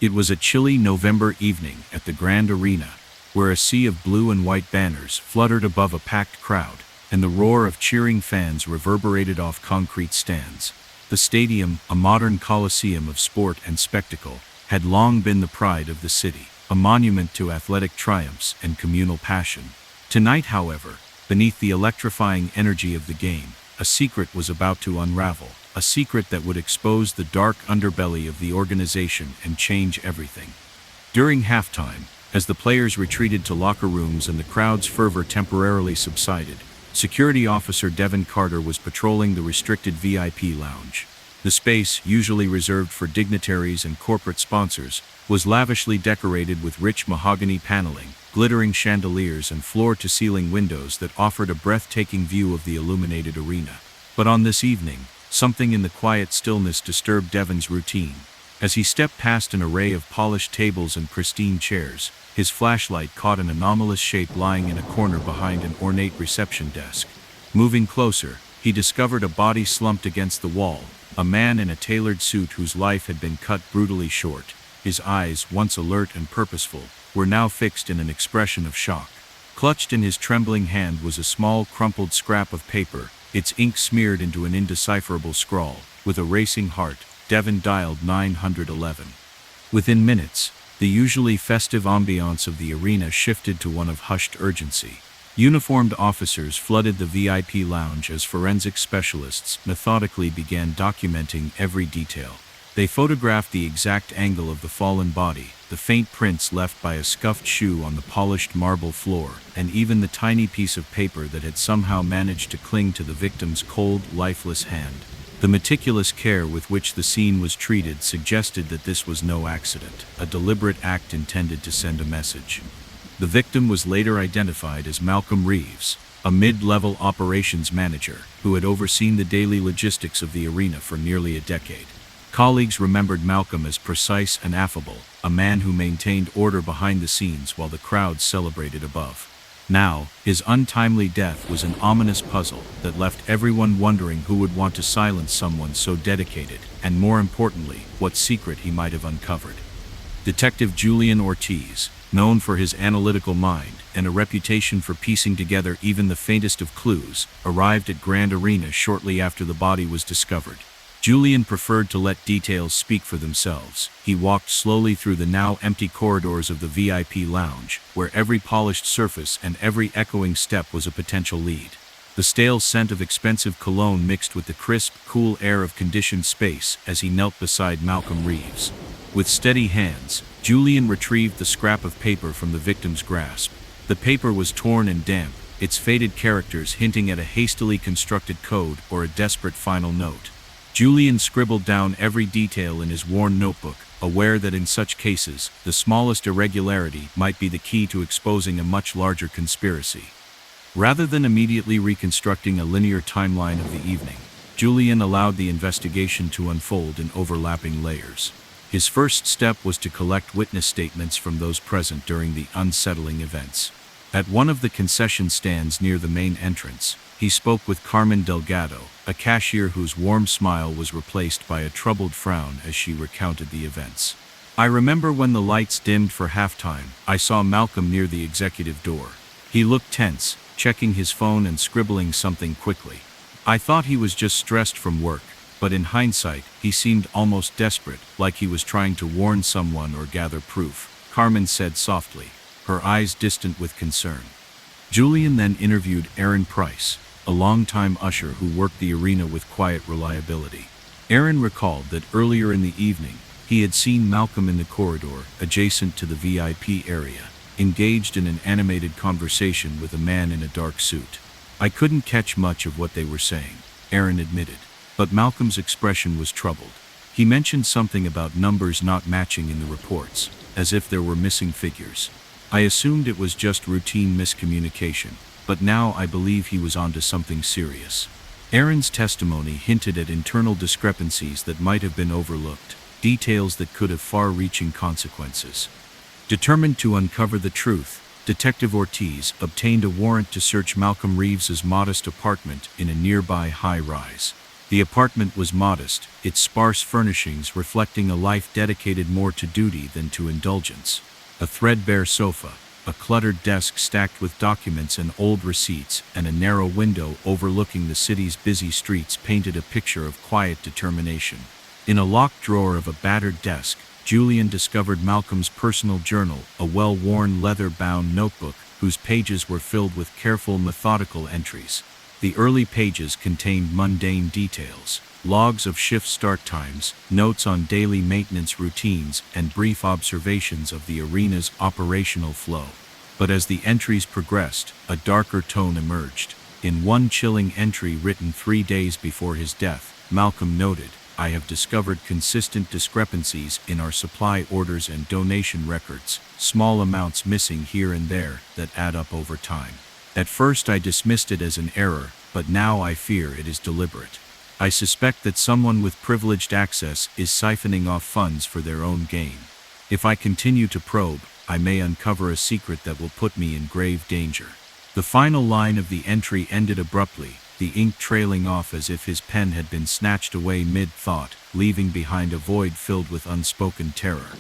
It was a chilly November evening at the Grand Arena, where a sea of blue and white banners fluttered above a packed crowd, and the roar of cheering fans reverberated off concrete stands. The stadium, a modern coliseum of sport and spectacle, had long been the pride of the city, a monument to athletic triumphs and communal passion. Tonight, however, beneath the electrifying energy of the game, a secret was about to unravel, a secret that would expose the dark underbelly of the organization and change everything. During halftime, as the players retreated to locker rooms and the crowd's fervor temporarily subsided, Security Officer Devin Carter was patrolling the restricted VIP lounge. The space, usually reserved for dignitaries and corporate sponsors, was lavishly decorated with rich mahogany paneling, glittering chandeliers and floor-to-ceiling windows that offered a breathtaking view of the illuminated arena. But on this evening, something in the quiet stillness disturbed Devin's routine. As he stepped past an array of polished tables and pristine chairs, his flashlight caught an anomalous shape lying in a corner behind an ornate reception desk. Moving closer, he discovered a body slumped against the wall, a man in a tailored suit whose life had been cut brutally short. His eyes, once alert and purposeful, were now fixed in an expression of shock. Clutched in his trembling hand was a small, crumpled scrap of paper, its ink smeared into an indecipherable scrawl. With a racing heart, Devin dialed 911. Within minutes, the usually festive ambiance of the arena shifted to one of hushed urgency. Uniformed officers flooded the VIP lounge as forensic specialists methodically began documenting every detail. They photographed the exact angle of the fallen body, the faint prints left by a scuffed shoe on the polished marble floor, and even the tiny piece of paper that had somehow managed to cling to the victim's cold, lifeless hand. The meticulous care with which the scene was treated suggested that this was no accident, a deliberate act intended to send a message. The victim was later identified as Malcolm Reeves, a mid-level operations manager who had overseen the daily logistics of the arena for nearly a decade. Colleagues remembered Malcolm as precise and affable, a man who maintained order behind the scenes while the crowd celebrated above. Now, his untimely death was an ominous puzzle that left everyone wondering who would want to silence someone so dedicated, and more importantly, what secret he might have uncovered. Detective Julian Ortiz, known for his analytical mind and a reputation for piecing together even the faintest of clues, arrived at Grand Arena shortly after the body was discovered. Julian preferred to let details speak for themselves. He walked slowly through the now empty corridors of the VIP lounge, where every polished surface and every echoing step was a potential lead. The stale scent of expensive cologne mixed with the crisp, cool air of conditioned space as he knelt beside Malcolm Reeves. With steady hands, Julian retrieved the scrap of paper from the victim's grasp. The paper was torn and damp, its faded characters hinting at a hastily constructed code or a desperate final note. Julian scribbled down every detail in his worn notebook, aware that in such cases, the smallest irregularity might be the key to exposing a much larger conspiracy. Rather than immediately reconstructing a linear timeline of the evening, Julian allowed the investigation to unfold in overlapping layers. His first step was to collect witness statements from those present during the unsettling events. At one of the concession stands near the main entrance, he spoke with Carmen Delgado, a cashier whose warm smile was replaced by a troubled frown as she recounted the events. "I remember when the lights dimmed for halftime, I saw Malcolm near the executive door. He looked tense, checking his phone and scribbling something quickly. I thought he was just stressed from work, but in hindsight, he seemed almost desperate, like he was trying to warn someone or gather proof," Carmen said softly, her eyes distant with concern. Julian then interviewed Aaron Price, a longtime usher who worked the arena with quiet reliability. Aaron recalled that earlier in the evening, he had seen Malcolm in the corridor adjacent to the VIP area, engaged in an animated conversation with a man in a dark suit. "I couldn't catch much of what they were saying," Aaron admitted, but Malcolm's expression was troubled. He mentioned something about numbers not matching in the reports, as if there were missing figures. "I assumed it was just routine miscommunication, but now I believe he was onto something serious." Aaron's testimony hinted at internal discrepancies that might have been overlooked, details that could have far-reaching consequences. Determined to uncover the truth, Detective Ortiz obtained a warrant to search Malcolm Reeves's modest apartment in a nearby high-rise. The apartment was modest, its sparse furnishings reflecting a life dedicated more to duty than to indulgence. A threadbare sofa, a cluttered desk stacked with documents and old receipts, and a narrow window overlooking the city's busy streets painted a picture of quiet determination. In a locked drawer of a battered desk, Julian discovered Malcolm's personal journal, a well-worn leather-bound notebook whose pages were filled with careful, methodical entries. The early pages contained mundane details, logs of shift start times, notes on daily maintenance routines, and brief observations of the arena's operational flow. But as the entries progressed, a darker tone emerged. In one chilling entry written 3 days before his death, Malcolm noted, "I have discovered consistent discrepancies in our supply orders and donation records, small amounts missing here and there that add up over time. At first I dismissed it as an error, but now I fear it is deliberate. I suspect that someone with privileged access is siphoning off funds for their own gain. If I continue to probe, I may uncover a secret that will put me in grave danger." The final line of the entry ended abruptly, the ink trailing off as if his pen had been snatched away mid-thought, leaving behind a void filled with unspoken terror.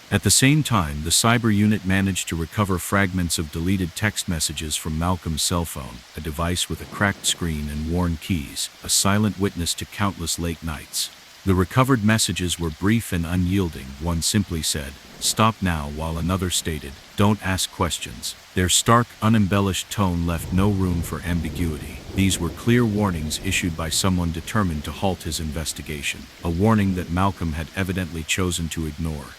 At the same time, the cyber unit managed to recover fragments of deleted text messages from Malcolm's cell phone, a device with a cracked screen and worn keys, a silent witness to countless late nights. The recovered messages were brief and unyielding. One simply said, "Stop now," while another stated, "Don't ask questions." Their stark, unembellished tone left no room for ambiguity. These were clear warnings issued by someone determined to halt his investigation, a warning that Malcolm had evidently chosen to ignore.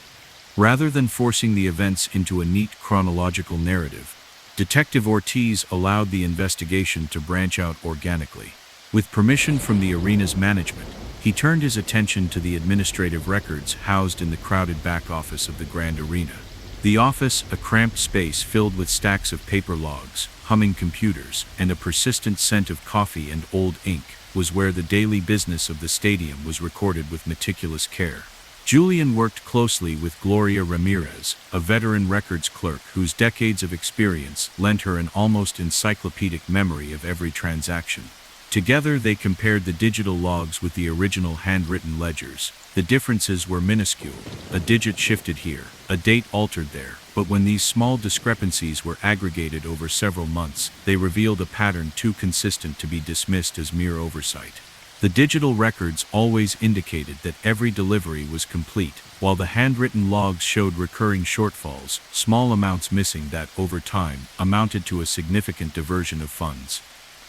Rather than forcing the events into a neat chronological narrative, Detective Ortiz allowed the investigation to branch out organically. With permission from the arena's management, he turned his attention to the administrative records housed in the crowded back office of the Grand Arena. The office, a cramped space filled with stacks of paper logs, humming computers, and a persistent scent of coffee and old ink, was where the daily business of the stadium was recorded with meticulous care. Julian worked closely with Gloria Ramirez, a veteran records clerk whose decades of experience lent her an almost encyclopedic memory of every transaction. Together they compared the digital logs with the original handwritten ledgers. The differences were minuscule, a digit shifted here, a date altered there, but when these small discrepancies were aggregated over several months, they revealed a pattern too consistent to be dismissed as mere oversight. The digital records always indicated that every delivery was complete, while the handwritten logs showed recurring shortfalls, small amounts missing that, over time, amounted to a significant diversion of funds.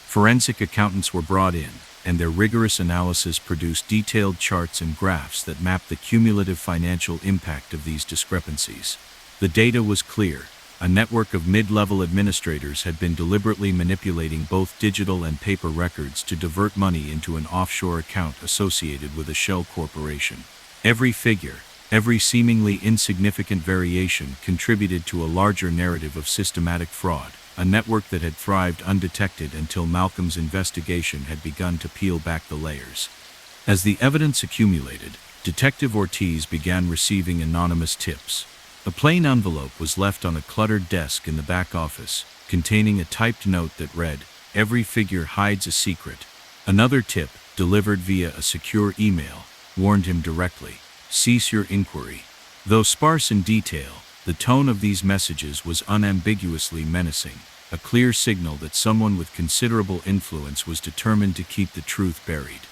Forensic accountants were brought in, and their rigorous analysis produced detailed charts and graphs that mapped the cumulative financial impact of these discrepancies. The data was clear. A network of mid-level administrators had been deliberately manipulating both digital and paper records to divert money into an offshore account associated with a shell corporation. Every figure, every seemingly insignificant variation contributed to a larger narrative of systematic fraud, a network that had thrived undetected until Malcolm's investigation had begun to peel back the layers. As the evidence accumulated, Detective Ortiz began receiving anonymous tips. A plain envelope was left on a cluttered desk in the back office, containing a typed note that read, "Every figure hides a secret." Another tip, delivered via a secure email, warned him directly, "Cease your inquiry." Though sparse in detail, the tone of these messages was unambiguously menacing, a clear signal that someone with considerable influence was determined to keep the truth buried.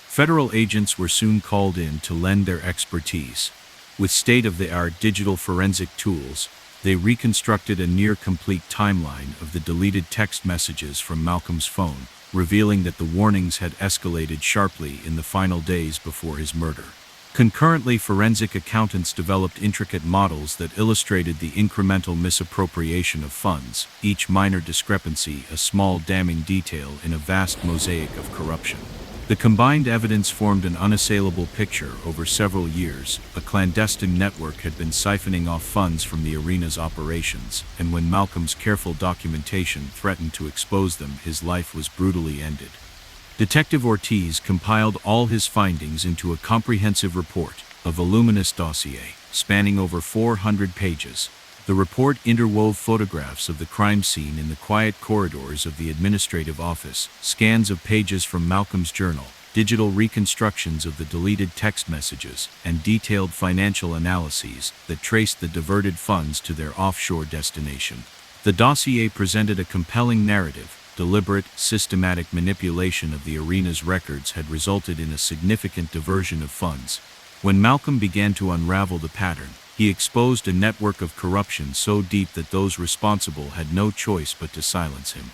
Federal agents were soon called in to lend their expertise. With state-of-the-art digital forensic tools, they reconstructed a near-complete timeline of the deleted text messages from Malcolm's phone, revealing that the warnings had escalated sharply in the final days before his murder. Concurrently, forensic accountants developed intricate models that illustrated the incremental misappropriation of funds, each minor discrepancy a small damning detail in a vast mosaic of corruption. The combined evidence formed an unassailable picture. Over several years, a clandestine network had been siphoning off funds from the arena's operations, and when Malcolm's careful documentation threatened to expose them, his life was brutally ended. Detective Ortiz compiled all his findings into a comprehensive report, a voluminous dossier, spanning over 400 pages. The report interwove photographs of the crime scene in the quiet corridors of the administrative office, scans of pages from Malcolm's journal, digital reconstructions of the deleted text messages, and detailed financial analyses that traced the diverted funds to their offshore destination. The dossier presented a compelling narrative. Deliberate, systematic manipulation of the arena's records had resulted in a significant diversion of funds. When Malcolm began to unravel the pattern, he exposed a network of corruption so deep that those responsible had no choice but to silence him.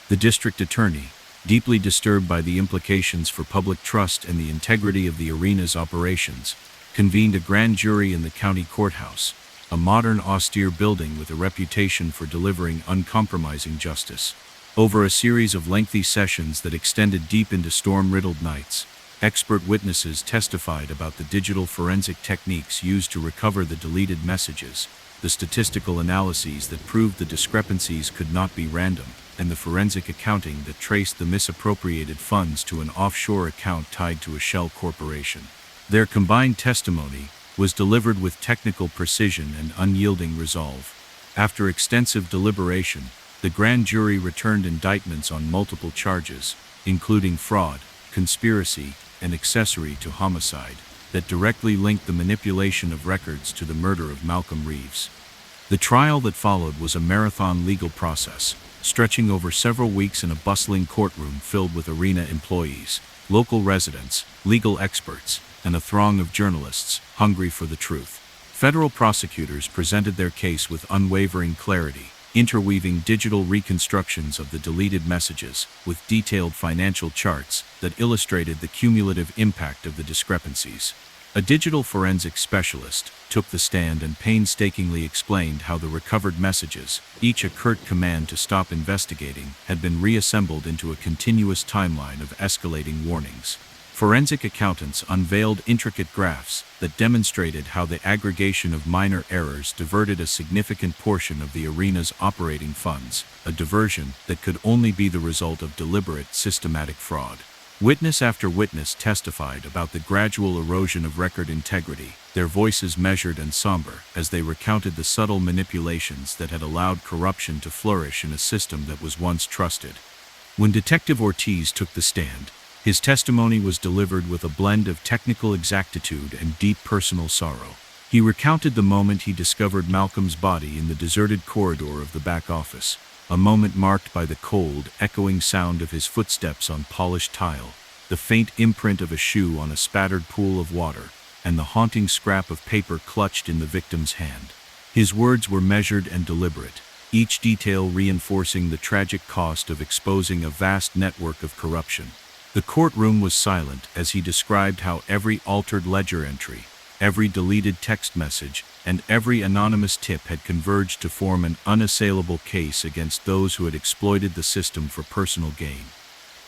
The district attorney, deeply disturbed by the implications for public trust and the integrity of the arena's operations, convened a grand jury in the county courthouse, a modern, austere building with a reputation for delivering uncompromising justice. Over a series of lengthy sessions that extended deep into storm-riddled nights, expert witnesses testified about the digital forensic techniques used to recover the deleted messages, the statistical analyses that proved the discrepancies could not be random, and the forensic accounting that traced the misappropriated funds to an offshore account tied to a shell corporation. Their combined testimony was delivered with technical precision and unyielding resolve. After extensive deliberation, the grand jury returned indictments on multiple charges, including fraud, conspiracy, and accessory to homicide, that directly linked the manipulation of records to the murder of Malcolm Reeves. The trial that followed was a marathon legal process, stretching over several weeks in a bustling courtroom filled with arena employees, local residents, legal experts, and a throng of journalists hungry for the truth. Federal prosecutors presented their case with unwavering clarity, interweaving digital reconstructions of the deleted messages with detailed financial charts that illustrated the cumulative impact of the discrepancies. A digital forensic specialist took the stand and painstakingly explained how the recovered messages, each a curt command to stop investigating, had been reassembled into a continuous timeline of escalating warnings. Forensic accountants unveiled intricate graphs that demonstrated how the aggregation of minor errors diverted a significant portion of the arena's operating funds, a diversion that could only be the result of deliberate, systematic fraud. Witness after witness testified about the gradual erosion of record integrity, their voices measured and somber as they recounted the subtle manipulations that had allowed corruption to flourish in a system that was once trusted. When Detective Ortiz took the stand, his testimony was delivered with a blend of technical exactitude and deep personal sorrow. He recounted the moment he discovered Malcolm's body in the deserted corridor of the back office, a moment marked by the cold, echoing sound of his footsteps on polished tile, the faint imprint of a shoe on a spattered pool of water, and the haunting scrap of paper clutched in the victim's hand. His words were measured and deliberate, each detail reinforcing the tragic cost of exposing a vast network of corruption. The courtroom was silent as he described how every altered ledger entry, every deleted text message, and every anonymous tip had converged to form an unassailable case against those who had exploited the system for personal gain.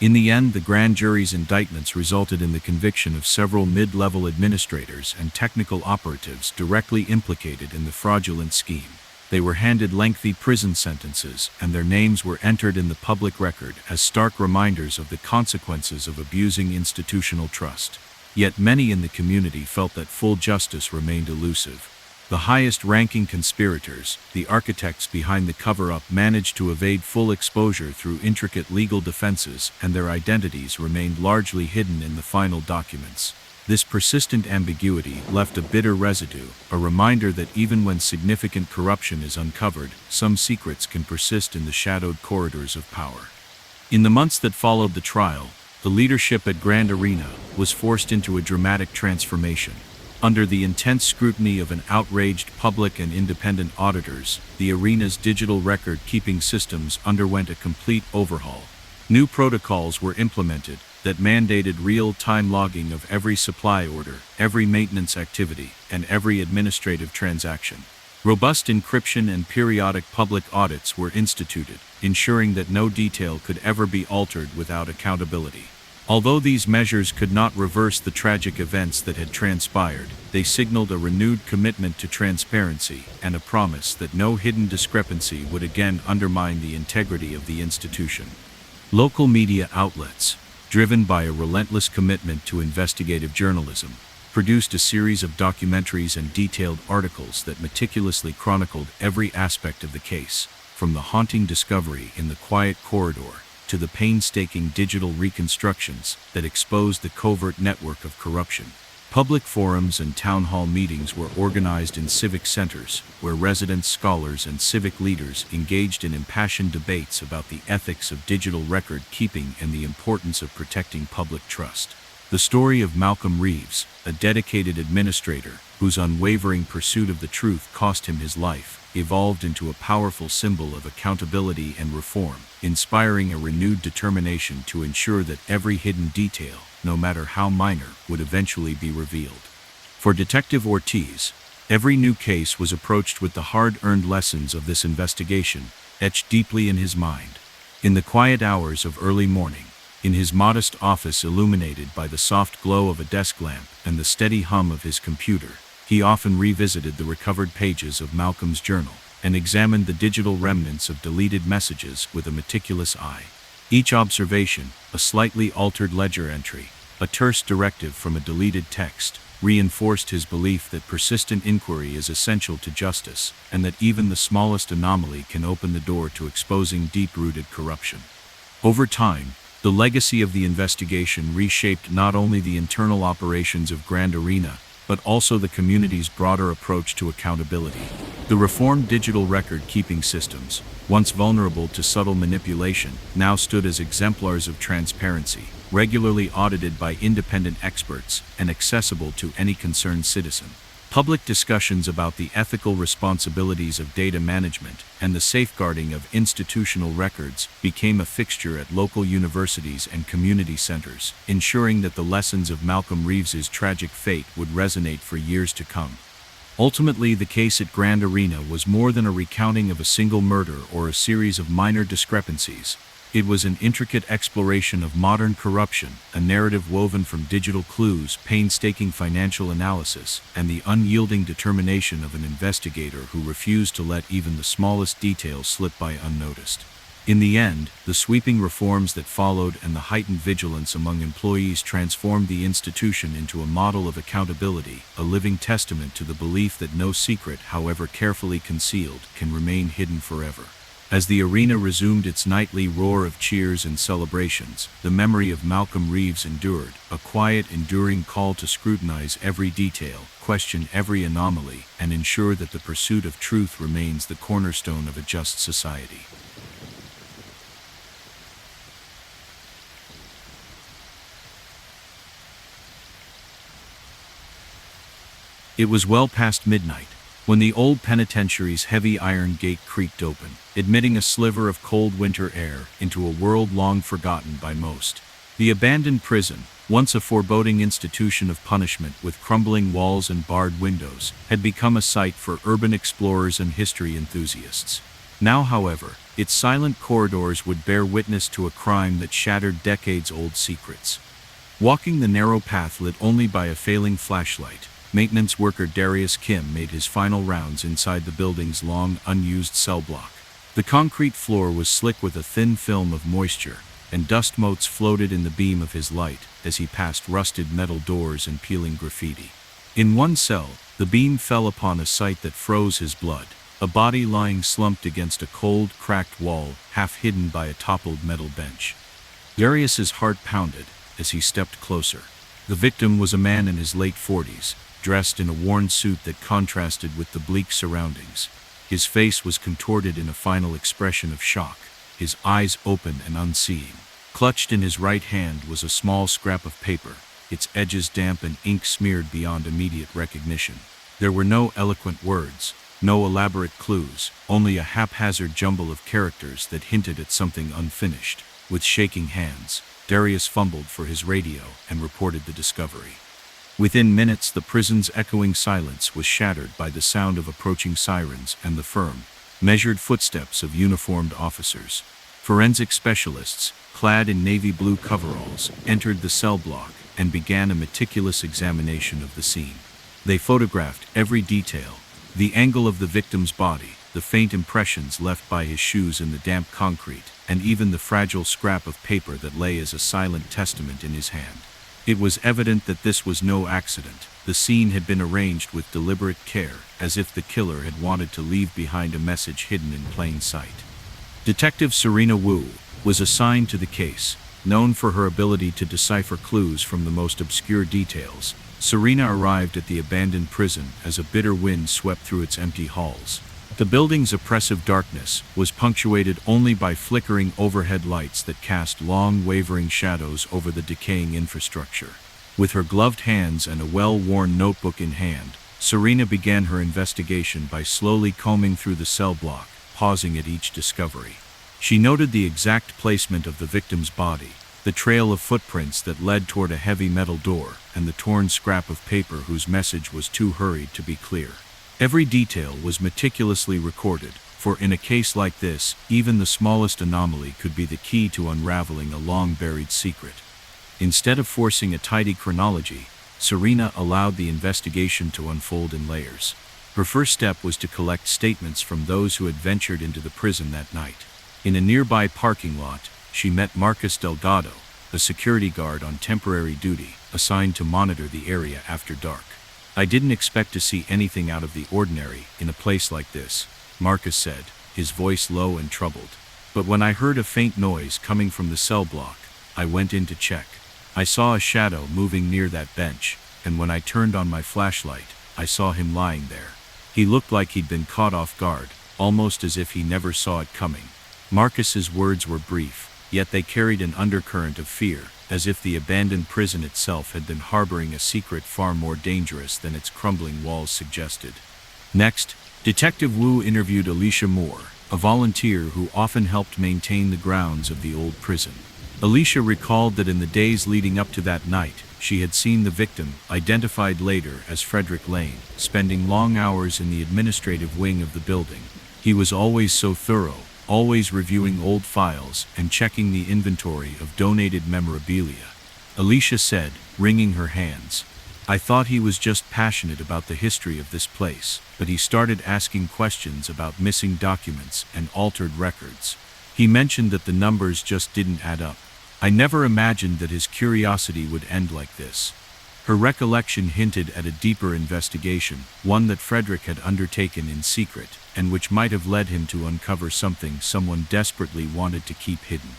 In the end, the grand jury's indictments resulted in the conviction of several mid-level administrators and technical operatives directly implicated in the fraudulent scheme. They were handed lengthy prison sentences, and their names were entered in the public record as stark reminders of the consequences of abusing institutional trust. Yet many in the community felt that full justice remained elusive. The highest-ranking conspirators, the architects behind the cover-up, managed to evade full exposure through intricate legal defenses, and their identities remained largely hidden in the final documents. This persistent ambiguity left a bitter residue, a reminder that even when significant corruption is uncovered, some secrets can persist in the shadowed corridors of power. In the months that followed the trial, the leadership at Grand Arena was forced into a dramatic transformation. Under the intense scrutiny of an outraged public and independent auditors, the arena's digital record-keeping systems underwent a complete overhaul. New protocols were implemented that mandated real-time logging of every supply order, every maintenance activity, and every administrative transaction. Robust encryption and periodic public audits were instituted, ensuring that no detail could ever be altered without accountability. Although these measures could not reverse the tragic events that had transpired, they signaled a renewed commitment to transparency and a promise that no hidden discrepancy would again undermine the integrity of the institution. Local media outlets, driven by a relentless commitment to investigative journalism, produced a series of documentaries and detailed articles that meticulously chronicled every aspect of the case, from the haunting discovery in the quiet corridor to the painstaking digital reconstructions that exposed the covert network of corruption. Public forums and town hall meetings were organized in civic centers, where residents, scholars, and civic leaders engaged in impassioned debates about the ethics of digital record keeping and the importance of protecting public trust. The story of Malcolm Reeves, a dedicated administrator whose unwavering pursuit of the truth cost him his life, evolved into a powerful symbol of accountability and reform, inspiring a renewed determination to ensure that every hidden detail, no matter how minor, would eventually be revealed. For Detective Ortiz, every new case was approached with the hard-earned lessons of this investigation etched deeply in his mind. In the quiet hours of early morning, in his modest office illuminated by the soft glow of a desk lamp and the steady hum of his computer, he often revisited the recovered pages of Malcolm's journal and examined the digital remnants of deleted messages with a meticulous eye. Each observation, a slightly altered ledger entry, a terse directive from a deleted text, reinforced his belief that persistent inquiry is essential to justice and that even the smallest anomaly can open the door to exposing deep-rooted corruption. Over time, the legacy of the investigation reshaped not only the internal operations of Grand Arena, but also the community's broader approach to accountability. The reformed digital record-keeping systems, once vulnerable to subtle manipulation, now stood as exemplars of transparency, regularly audited by independent experts and accessible to any concerned citizen. Public discussions about the ethical responsibilities of data management and the safeguarding of institutional records became a fixture at local universities and community centers, ensuring that the lessons of Malcolm Reeves's tragic fate would resonate for years to come. Ultimately, the case at Grand Arena was more than a recounting of a single murder or a series of minor discrepancies. It was an intricate exploration of modern corruption, a narrative woven from digital clues, painstaking financial analysis, and the unyielding determination of an investigator who refused to let even the smallest details slip by unnoticed. In the end, the sweeping reforms that followed and the heightened vigilance among employees transformed the institution into a model of accountability, a living testament to the belief that no secret, however carefully concealed, can remain hidden forever. As the arena resumed its nightly roar of cheers and celebrations, the memory of Malcolm Reeves endured, a quiet, enduring call to scrutinize every detail, question every anomaly, and ensure that the pursuit of truth remains the cornerstone of a just society. It was well past midnight when the old penitentiary's heavy iron gate creaked open, admitting a sliver of cold winter air into a world long forgotten by most. The abandoned prison, once a foreboding institution of punishment with crumbling walls and barred windows, had become a site for urban explorers and history enthusiasts. Now, however, its silent corridors would bear witness to a crime that shattered decades-old secrets. Walking the narrow path lit only by a failing flashlight, maintenance worker Darius Kim made his final rounds inside the building's long, unused cell block. The concrete floor was slick with a thin film of moisture, and dust motes floated in the beam of his light as he passed rusted metal doors and peeling graffiti. In one cell, the beam fell upon a sight that froze his blood, a body lying slumped against a cold, cracked wall, half hidden by a toppled metal bench. Darius's heart pounded as he stepped closer. The victim was a man in his late 40s, dressed in a worn suit that contrasted with the bleak surroundings. His face was contorted in a final expression of shock, his eyes open and unseeing. Clutched in his right hand was a small scrap of paper, its edges damp and ink smeared beyond immediate recognition. There were no eloquent words, no elaborate clues, only a haphazard jumble of characters that hinted at something unfinished. With shaking hands, Darius fumbled for his radio and reported the discovery. Within minutes, the prison's echoing silence was shattered by the sound of approaching sirens and the firm, measured footsteps of uniformed officers. Forensic specialists, clad in navy blue coveralls, entered the cell block and began a meticulous examination of the scene. They photographed every detail, the angle of the victim's body, the faint impressions left by his shoes in the damp concrete, and even the fragile scrap of paper that lay as a silent testament in his hand. It was evident that this was no accident. The scene had been arranged with deliberate care, as if the killer had wanted to leave behind a message hidden in plain sight. Detective Serena Wu, was assigned to the case. Known for her ability to decipher clues from the most obscure details, Serena arrived at the abandoned prison as a bitter wind swept through its empty halls. The building's oppressive darkness was punctuated only by flickering overhead lights that cast long, wavering shadows over the decaying infrastructure. With her gloved hands and a well-worn notebook in hand, Serena began her investigation by slowly combing through the cell block, pausing at each discovery. She noted the exact placement of the victim's body, the trail of footprints that led toward a heavy metal door, and the torn scrap of paper whose message was too hurried to be clear. Every detail was meticulously recorded, for in a case like this, even the smallest anomaly could be the key to unraveling a long-buried secret. Instead of forcing a tidy chronology, Serena allowed the investigation to unfold in layers. Her first step was to collect statements from those who had ventured into the prison that night. In a nearby parking lot, she met Marcus Delgado, a security guard on temporary duty, assigned to monitor the area after dark. "I didn't expect to see anything out of the ordinary in a place like this," Marcus said, his voice low and troubled. "But when I heard a faint noise coming from the cell block, I went in to check. I saw a shadow moving near that bench, and when I turned on my flashlight, I saw him lying there. He looked like he'd been caught off guard, almost as if he never saw it coming." Marcus's words were brief, yet they carried an undercurrent of fear, as if the abandoned prison itself had been harboring a secret far more dangerous than its crumbling walls suggested. Next, Detective Wu interviewed Alicia Moore, a volunteer who often helped maintain the grounds of the old prison. Alicia recalled that in the days leading up to that night, she had seen the victim, identified later as Frederick Lane, spending long hours in the administrative wing of the building. He was always so thorough, always reviewing old files and checking the inventory of donated memorabilia. Alicia said, wringing her hands, "I thought he was just passionate about the history of this place, but he started asking questions about missing documents and altered records. He mentioned that the numbers just didn't add up. I never imagined that his curiosity would end like this." Her recollection hinted at a deeper investigation, one that Frederick had undertaken in secret, and which might have led him to uncover something someone desperately wanted to keep hidden.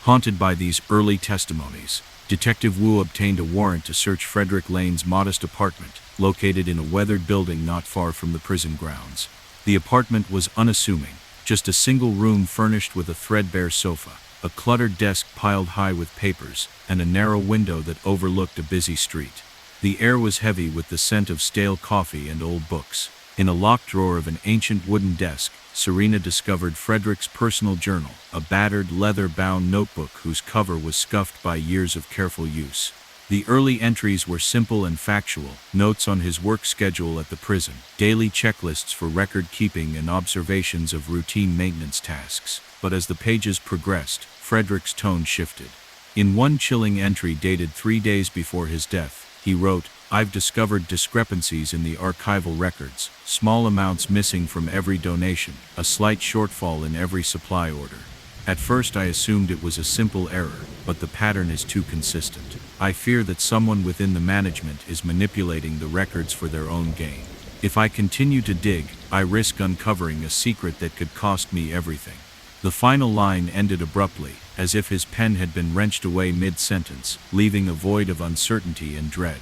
Haunted by these early testimonies, Detective Wu obtained a warrant to search Frederick Lane's modest apartment, located in a weathered building not far from the prison grounds. The apartment was unassuming, just a single room furnished with a threadbare sofa, a cluttered desk piled high with papers, and a narrow window that overlooked a busy street. The air was heavy with the scent of stale coffee and old books. In a locked drawer of an ancient wooden desk, Serena discovered Frederick's personal journal, a battered, leather-bound notebook whose cover was scuffed by years of careful use. The early entries were simple and factual, notes on his work schedule at the prison, daily checklists for record-keeping and observations of routine maintenance tasks. But as the pages progressed, Frederick's tone shifted. In one chilling entry dated 3 days before his death, he wrote, "I've discovered discrepancies in the archival records, small amounts missing from every donation, a slight shortfall in every supply order. At first I assumed it was a simple error, but the pattern is too consistent. I fear that someone within the management is manipulating the records for their own gain. If I continue to dig, I risk uncovering a secret that could cost me everything." The final line ended abruptly, as if his pen had been wrenched away mid-sentence, leaving a void of uncertainty and dread.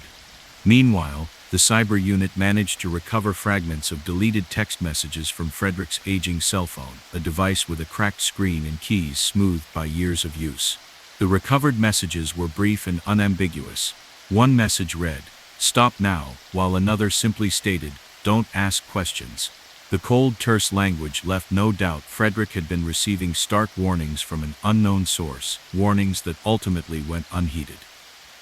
Meanwhile, the cyber unit managed to recover fragments of deleted text messages from Frederick's aging cell phone, a device with a cracked screen and keys smoothed by years of use. The recovered messages were brief and unambiguous. One message read, "Stop now," while another simply stated, "Don't ask questions." The cold, terse language left no doubt Frederick had been receiving stark warnings from an unknown source, warnings that ultimately went unheeded.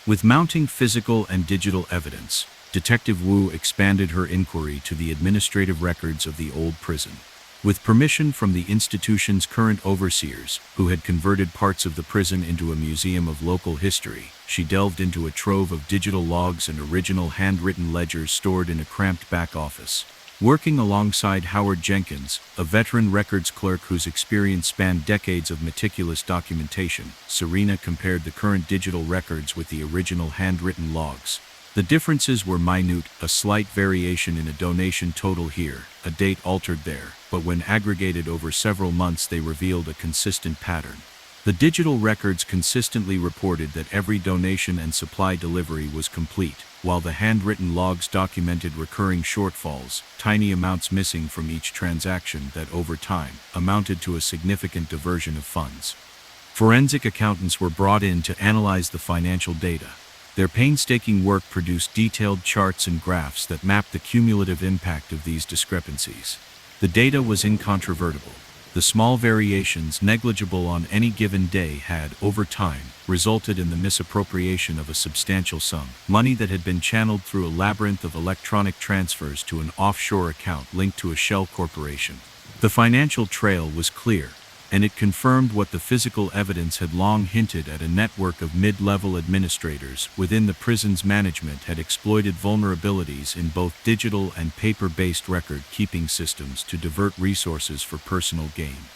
With mounting physical and digital evidence, Detective Wu expanded her inquiry to the administrative records of the old prison. With permission from the institution's current overseers, who had converted parts of the prison into a museum of local history, she delved into a trove of digital logs and original handwritten ledgers stored in a cramped back office. Working alongside Howard Jenkins, a veteran records clerk whose experience spanned decades of meticulous documentation, Serena compared the current digital records with the original handwritten logs. The differences were minute, a slight variation in a donation total here, a date altered there, but when aggregated over several months they revealed a consistent pattern. The digital records consistently reported that every donation and supply delivery was complete, while the handwritten logs documented recurring shortfalls, tiny amounts missing from each transaction that over time amounted to a significant diversion of funds. Forensic accountants were brought in to analyze the financial data. Their painstaking work produced detailed charts and graphs that mapped the cumulative impact of these discrepancies. The data was incontrovertible. The small variations negligible on any given day had, over time, resulted in the misappropriation of a substantial sum, money that had been channeled through a labyrinth of electronic transfers to an offshore account linked to a shell corporation. The financial trail was clear, and it confirmed what the physical evidence had long hinted at: a network of mid-level administrators within the prison's management had exploited vulnerabilities in both digital and paper-based record-keeping systems to divert resources for personal gain.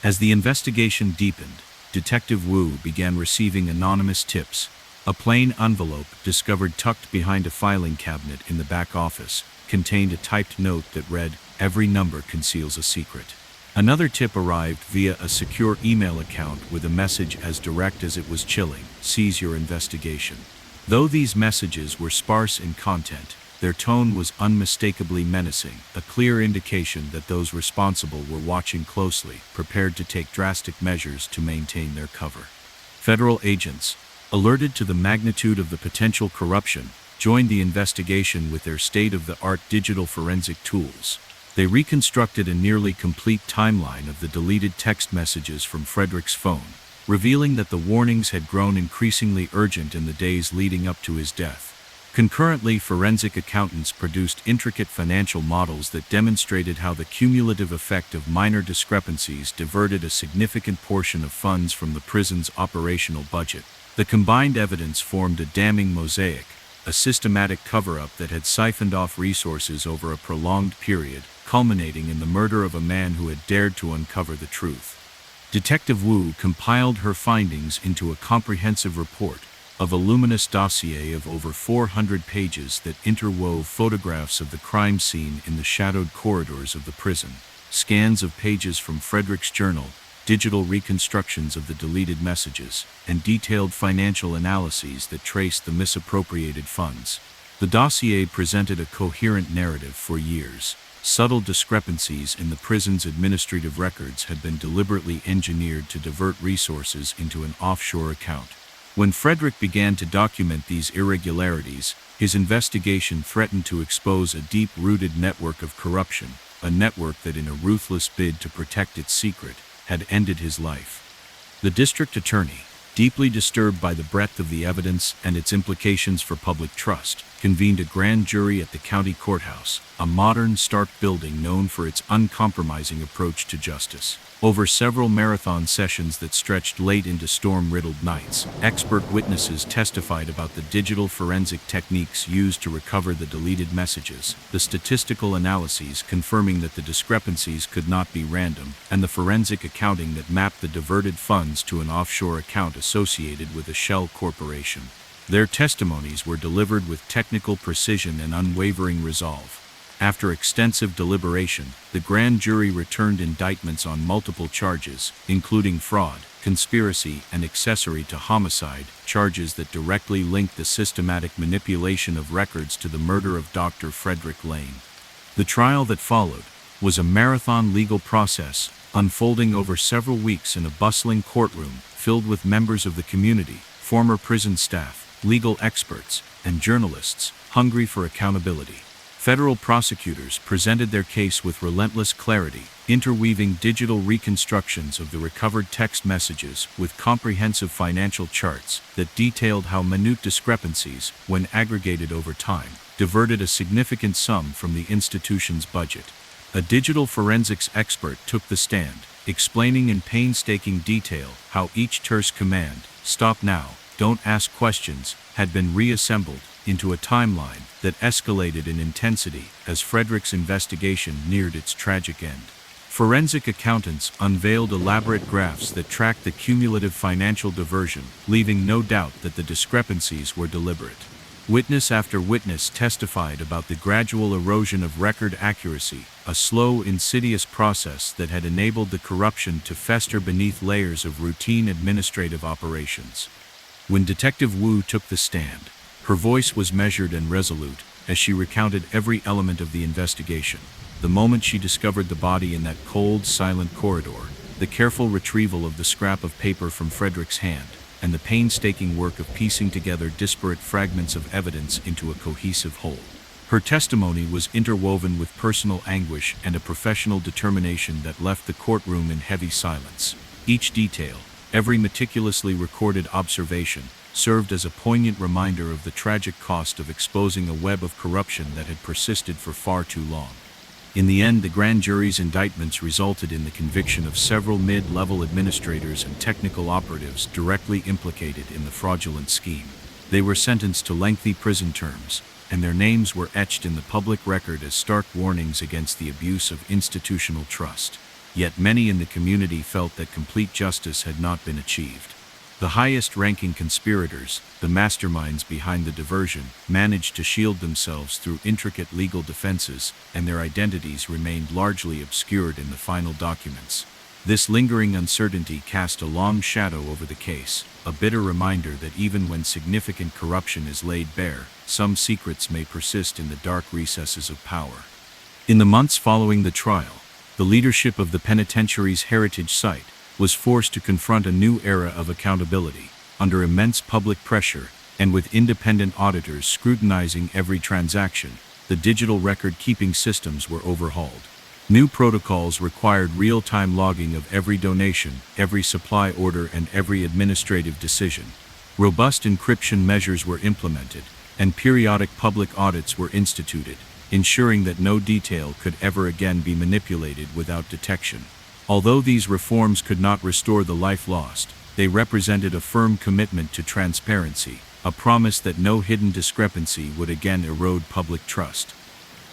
As the investigation deepened, Detective Wu began receiving anonymous tips. A plain envelope, discovered tucked behind a filing cabinet in the back office, contained a typed note that read, "Every number conceals a secret." Another tip arrived via a secure email account with a message as direct as it was chilling: "Cease your investigation." Though these messages were sparse in content, their tone was unmistakably menacing, a clear indication that those responsible were watching closely, prepared to take drastic measures to maintain their cover. Federal agents, alerted to the magnitude of the potential corruption, joined the investigation with their state-of-the-art digital forensic tools. They reconstructed a nearly complete timeline of the deleted text messages from Frederick's phone, revealing that the warnings had grown increasingly urgent in the days leading up to his death. Concurrently, forensic accountants produced intricate financial models that demonstrated how the cumulative effect of minor discrepancies diverted a significant portion of funds from the prison's operational budget. The combined evidence formed a damning mosaic, a systematic cover-up that had siphoned off resources over a prolonged period, culminating in the murder of a man who had dared to uncover the truth. Detective Wu compiled her findings into a comprehensive report, a voluminous dossier of over 400 pages that interwove photographs of the crime scene in the shadowed corridors of the prison, scans of pages from Frederick's journal, digital reconstructions of the deleted messages, and detailed financial analyses that traced the misappropriated funds. The dossier presented a coherent narrative. For years, subtle discrepancies in the prison's administrative records had been deliberately engineered to divert resources into an offshore account. When Frederick began to document these irregularities, his investigation threatened to expose a deep-rooted network of corruption, a network that, in a ruthless bid to protect its secret, had ended his life. The district attorney, deeply disturbed by the breadth of the evidence and its implications for public trust, convened a grand jury at the county courthouse, a modern, stark building known for its uncompromising approach to justice. Over several marathon sessions that stretched late into storm-riddled nights, expert witnesses testified about the digital forensic techniques used to recover the deleted messages, the statistical analyses confirming that the discrepancies could not be random, and the forensic accounting that mapped the diverted funds to an offshore account associated with a shell corporation. Their testimonies were delivered with technical precision and unwavering resolve. After extensive deliberation, the grand jury returned indictments on multiple charges, including fraud, conspiracy, and accessory to homicide, charges that directly linked the systematic manipulation of records to the murder of Dr. Frederick Lane. The trial that followed was a marathon legal process, unfolding over several weeks in a bustling courtroom filled with members of the community, former prison staff, legal experts, and journalists hungry for accountability. Federal prosecutors presented their case with relentless clarity, interweaving digital reconstructions of the recovered text messages with comprehensive financial charts that detailed how minute discrepancies, when aggregated over time, diverted a significant sum from the institution's budget. A digital forensics expert took the stand, explaining in painstaking detail how each terse command, "Stop now, don't ask questions," had been reassembled into a timeline that escalated in intensity as Frederick's investigation neared its tragic end. Forensic accountants unveiled elaborate graphs that tracked the cumulative financial diversion, leaving no doubt that the discrepancies were deliberate. Witness after witness testified about the gradual erosion of record accuracy, a slow, insidious process that had enabled the corruption to fester beneath layers of routine administrative operations. When Detective Wu took the stand, her voice was measured and resolute as she recounted every element of the investigation. The moment she discovered the body in that cold, silent corridor, the careful retrieval of the scrap of paper from Frederick's hand, and the painstaking work of piecing together disparate fragments of evidence into a cohesive whole. Her testimony was interwoven with personal anguish and a professional determination that left the courtroom in heavy silence. Each detail, every meticulously recorded observation, served as a poignant reminder of the tragic cost of exposing a web of corruption that had persisted for far too long. In the end, the grand jury's indictments resulted in the conviction of several mid-level administrators and technical operatives directly implicated in the fraudulent scheme. They were sentenced to lengthy prison terms, and their names were etched in the public record as stark warnings against the abuse of institutional trust. Yet many in the community felt that complete justice had not been achieved. The highest-ranking conspirators, the masterminds behind the diversion, managed to shield themselves through intricate legal defenses, and their identities remained largely obscured in the final documents. This lingering uncertainty cast a long shadow over the case, a bitter reminder that even when significant corruption is laid bare, some secrets may persist in the dark recesses of power. In the months following the trial, the leadership of the penitentiary's heritage site was forced to confront a new era of accountability, under immense public pressure and with independent auditors scrutinizing every transaction. The digital record-keeping systems were overhauled. New protocols required real-time logging of every donation, every supply order, and every administrative decision. Robust encryption measures were implemented, and periodic public audits were instituted, ensuring that no detail could ever again be manipulated without detection. Although these reforms could not restore the life lost, they represented a firm commitment to transparency, a promise that no hidden discrepancy would again erode public trust.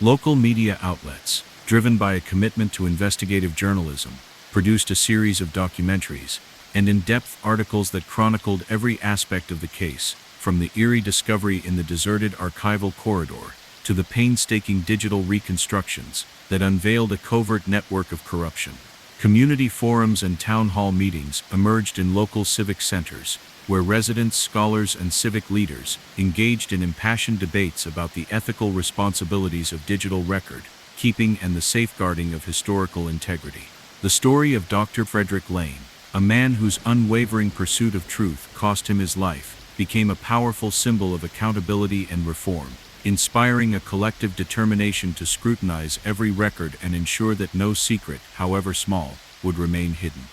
Local media outlets, driven by a commitment to investigative journalism, produced a series of documentaries and in-depth articles that chronicled every aspect of the case, from the eerie discovery in the deserted archival corridor to the painstaking digital reconstructions that unveiled a covert network of corruption. Community forums and town hall meetings emerged in local civic centers, where residents, scholars, and civic leaders engaged in impassioned debates about the ethical responsibilities of digital record-keeping and the safeguarding of historical integrity. The story of Dr. Frederick Lane, a man whose unwavering pursuit of truth cost him his life, became a powerful symbol of accountability and reform, inspiring a collective determination to scrutinize every record and ensure that no secret, however small, would remain hidden.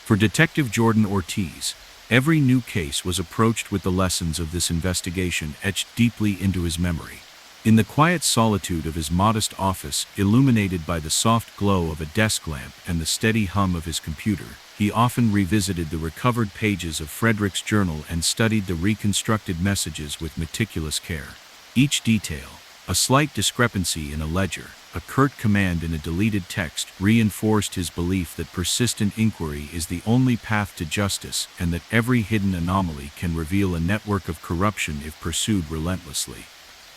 For Detective Jordan Ortiz, every new case was approached with the lessons of this investigation etched deeply into his memory. In the quiet solitude of his modest office, illuminated by the soft glow of a desk lamp and the steady hum of his computer, he often revisited the recovered pages of Frederick's journal and studied the reconstructed messages with meticulous care. Each detail, a slight discrepancy in a ledger, a curt command in a deleted text, reinforced his belief that persistent inquiry is the only path to justice and that every hidden anomaly can reveal a network of corruption if pursued relentlessly.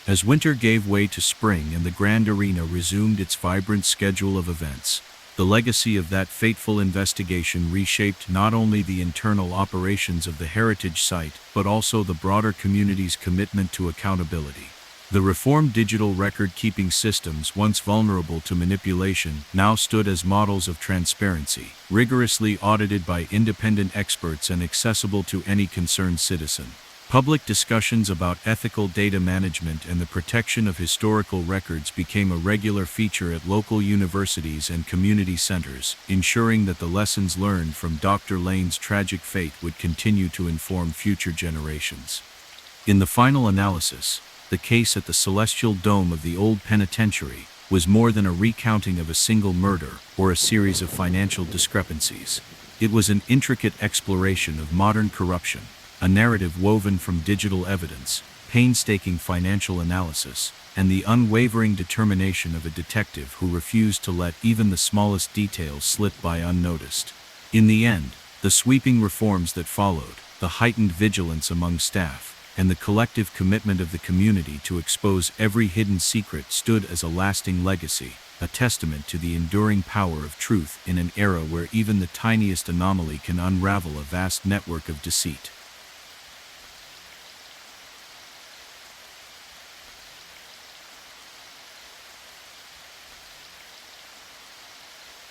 As winter gave way to spring and the Grand Arena resumed its vibrant schedule of events, the legacy of that fateful investigation reshaped not only the internal operations of the heritage site but also the broader community's commitment to accountability. The reformed digital record-keeping systems, once vulnerable to manipulation, now stood as models of transparency, rigorously audited by independent experts and accessible to any concerned citizen. Public discussions about ethical data management and the protection of historical records became a regular feature at local universities and community centers, ensuring that the lessons learned from Dr. Lane's tragic fate would continue to inform future generations. In the final analysis, the case at the Celestial Dome of the old penitentiary was more than a recounting of a single murder or a series of financial discrepancies. It was an intricate exploration of modern corruption, a narrative woven from digital evidence, painstaking financial analysis, and the unwavering determination of a detective who refused to let even the smallest details slip by unnoticed. In the end, the sweeping reforms that followed, the heightened vigilance among staff, and the collective commitment of the community to expose every hidden secret stood as a lasting legacy, a testament to the enduring power of truth in an era where even the tiniest anomaly can unravel a vast network of deceit.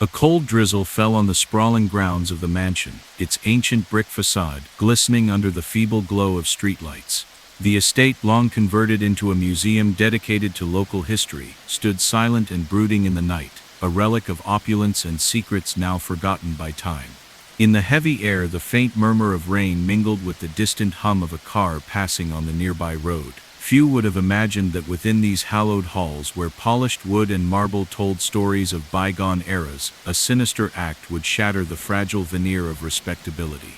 A cold drizzle fell on the sprawling grounds of the mansion, its ancient brick facade glistening under the feeble glow of streetlights. The estate, long converted into a museum dedicated to local history, stood silent and brooding in the night, a relic of opulence and secrets now forgotten by time. In the heavy air, the faint murmur of rain mingled with the distant hum of a car passing on the nearby road. Few would have imagined that within these hallowed halls, where polished wood and marble told stories of bygone eras, a sinister act would shatter the fragile veneer of respectability.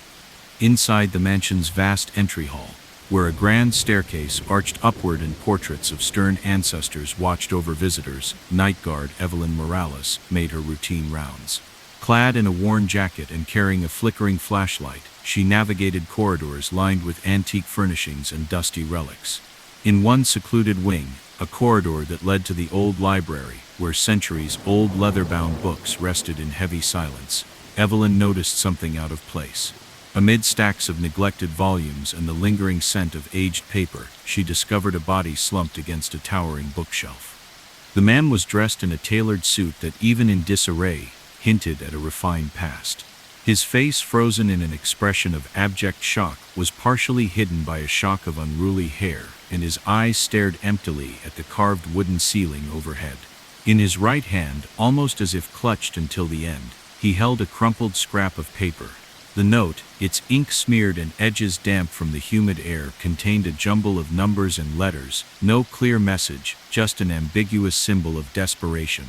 Inside the mansion's vast entry hall, where a grand staircase arched upward and portraits of stern ancestors watched over visitors, night guard Evelyn Morales made her routine rounds. Clad in a worn jacket and carrying a flickering flashlight, she navigated corridors lined with antique furnishings and dusty relics. In one secluded wing, a corridor that led to the old library, where centuries-old leather-bound books rested in heavy silence, Evelyn noticed something out of place. Amid stacks of neglected volumes and the lingering scent of aged paper, she discovered a body slumped against a towering bookshelf. The man was dressed in a tailored suit that, even in disarray, hinted at a refined past. His face, frozen in an expression of abject shock, was partially hidden by a shock of unruly hair, and his eyes stared emptily at the carved wooden ceiling overhead. In his right hand, almost as if clutched until the end, he held a crumpled scrap of paper. The note, its ink smeared and edges damp from the humid air, contained a jumble of numbers and letters, no clear message, just an ambiguous symbol of desperation.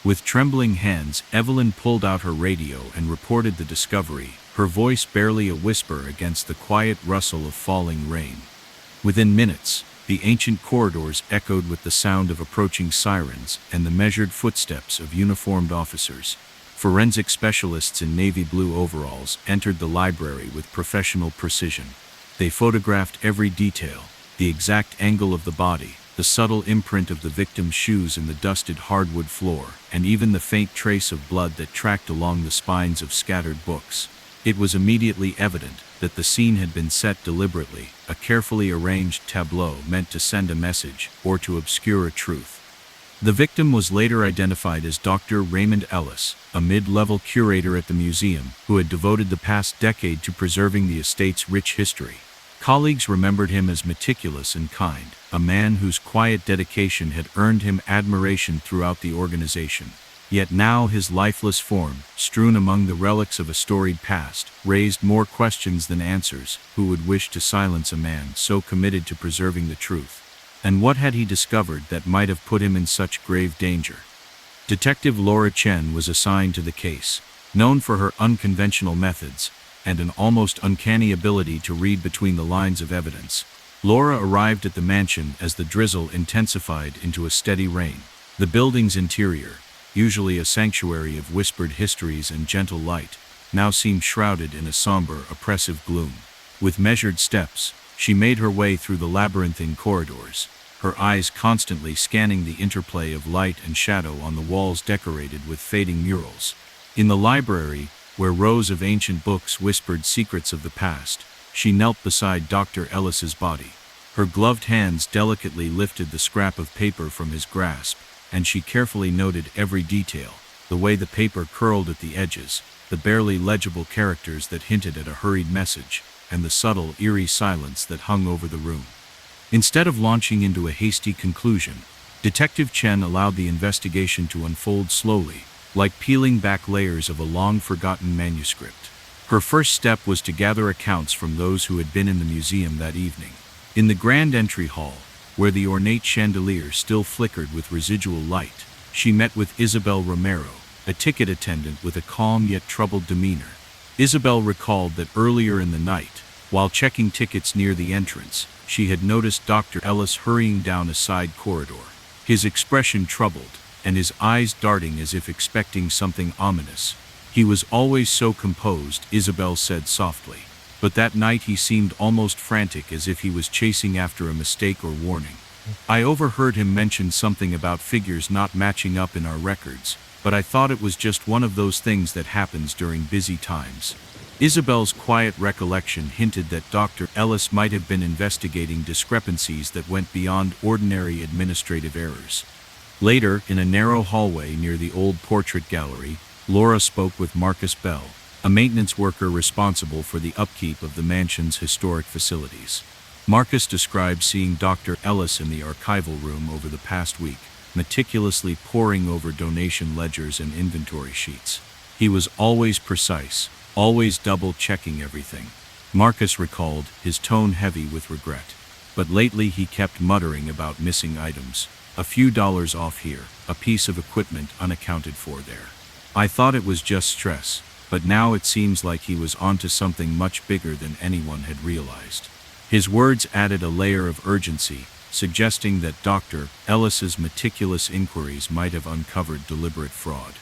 With trembling hands, Evelyn pulled out her radio and reported the discovery, her voice barely a whisper against the quiet rustle of falling rain. Within minutes, the ancient corridors echoed with the sound of approaching sirens and the measured footsteps of uniformed officers. Forensic specialists in navy blue overalls entered the library with professional precision. They photographed every detail, the exact angle of the body, the subtle imprint of the victim's shoes in the dusted hardwood floor, and even the faint trace of blood that tracked along the spines of scattered books. It was immediately evident that the scene had been set deliberately, a carefully arranged tableau meant to send a message or to obscure a truth. The victim was later identified as Dr. Raymond Ellis, a mid-level curator at the museum who had devoted the past decade to preserving the estate's rich history. Colleagues remembered him as meticulous and kind, a man whose quiet dedication had earned him admiration throughout the organization. Yet now his lifeless form, strewn among the relics of a storied past, raised more questions than answers. Who would wish to silence a man so committed to preserving the truth? And what had he discovered that might have put him in such grave danger? Detective Laura Chen was assigned to the case. Known for her unconventional methods and an almost uncanny ability to read between the lines of evidence, Laura arrived at the mansion as the drizzle intensified into a steady rain. The building's interior, usually a sanctuary of whispered histories and gentle light, now seemed shrouded in a somber, oppressive gloom. With measured steps, she made her way through the labyrinthine corridors, her eyes constantly scanning the interplay of light and shadow on the walls decorated with fading murals. In the library, where rows of ancient books whispered secrets of the past, she knelt beside Dr. Ellis's body. Her gloved hands delicately lifted the scrap of paper from his grasp, and she carefully noted every detail, the way the paper curled at the edges, the barely legible characters that hinted at a hurried message, and the subtle, eerie silence that hung over the room. Instead of launching into a hasty conclusion, Detective Chen allowed the investigation to unfold slowly, like peeling back layers of a long-forgotten manuscript. Her first step was to gather accounts from those who had been in the museum that evening. In the grand entry hall, where the ornate chandelier still flickered with residual light, she met with Isabel Romero, a ticket attendant with a calm yet troubled demeanor. Isabel recalled that earlier in the night, while checking tickets near the entrance, she had noticed Dr. Ellis hurrying down a side corridor, his expression troubled, and his eyes darting as if expecting something ominous. He was always so composed, Isabel said softly, but that night he seemed almost frantic, as if he was chasing after a mistake or warning. I overheard him mention something about figures not matching up in our records, but I thought it was just one of those things that happens during busy times. Isabel's quiet recollection hinted that Dr. Ellis might have been investigating discrepancies that went beyond ordinary administrative errors. Later, in a narrow hallway near the old portrait gallery, Laura spoke with Marcus Bell, a maintenance worker responsible for the upkeep of the mansion's historic facilities. Marcus described seeing Dr. Ellis in the archival room over the past week, meticulously poring over donation ledgers and inventory sheets. He was always precise, always double-checking everything. Marcus recalled, his tone heavy with regret. But lately he kept muttering about missing items. A few dollars off here, a piece of equipment unaccounted for there. I thought it was just stress, but now it seems like he was onto something much bigger than anyone had realized. His words added a layer of urgency, suggesting that Dr. Ellis's meticulous inquiries might have uncovered deliberate fraud.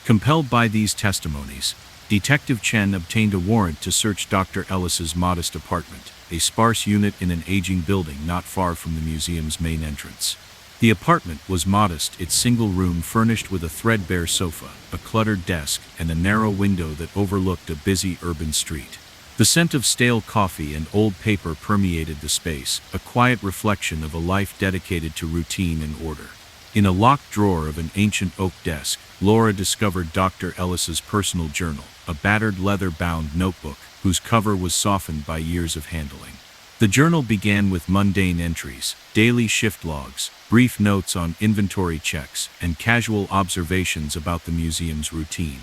Compelled by these testimonies, Detective Chen obtained a warrant to search Dr. Ellis's modest apartment, a sparse unit in an aging building not far from the museum's main entrance. The apartment was modest, its single room furnished with a threadbare sofa, a cluttered desk, and a narrow window that overlooked a busy urban street. The scent of stale coffee and old paper permeated the space, a quiet reflection of a life dedicated to routine and order. In a locked drawer of an ancient oak desk, Laura discovered Dr. Ellis's personal journal, a battered leather-bound notebook whose cover was softened by years of handling. The journal began with mundane entries, daily shift logs, brief notes on inventory checks, and casual observations about the museum's routine.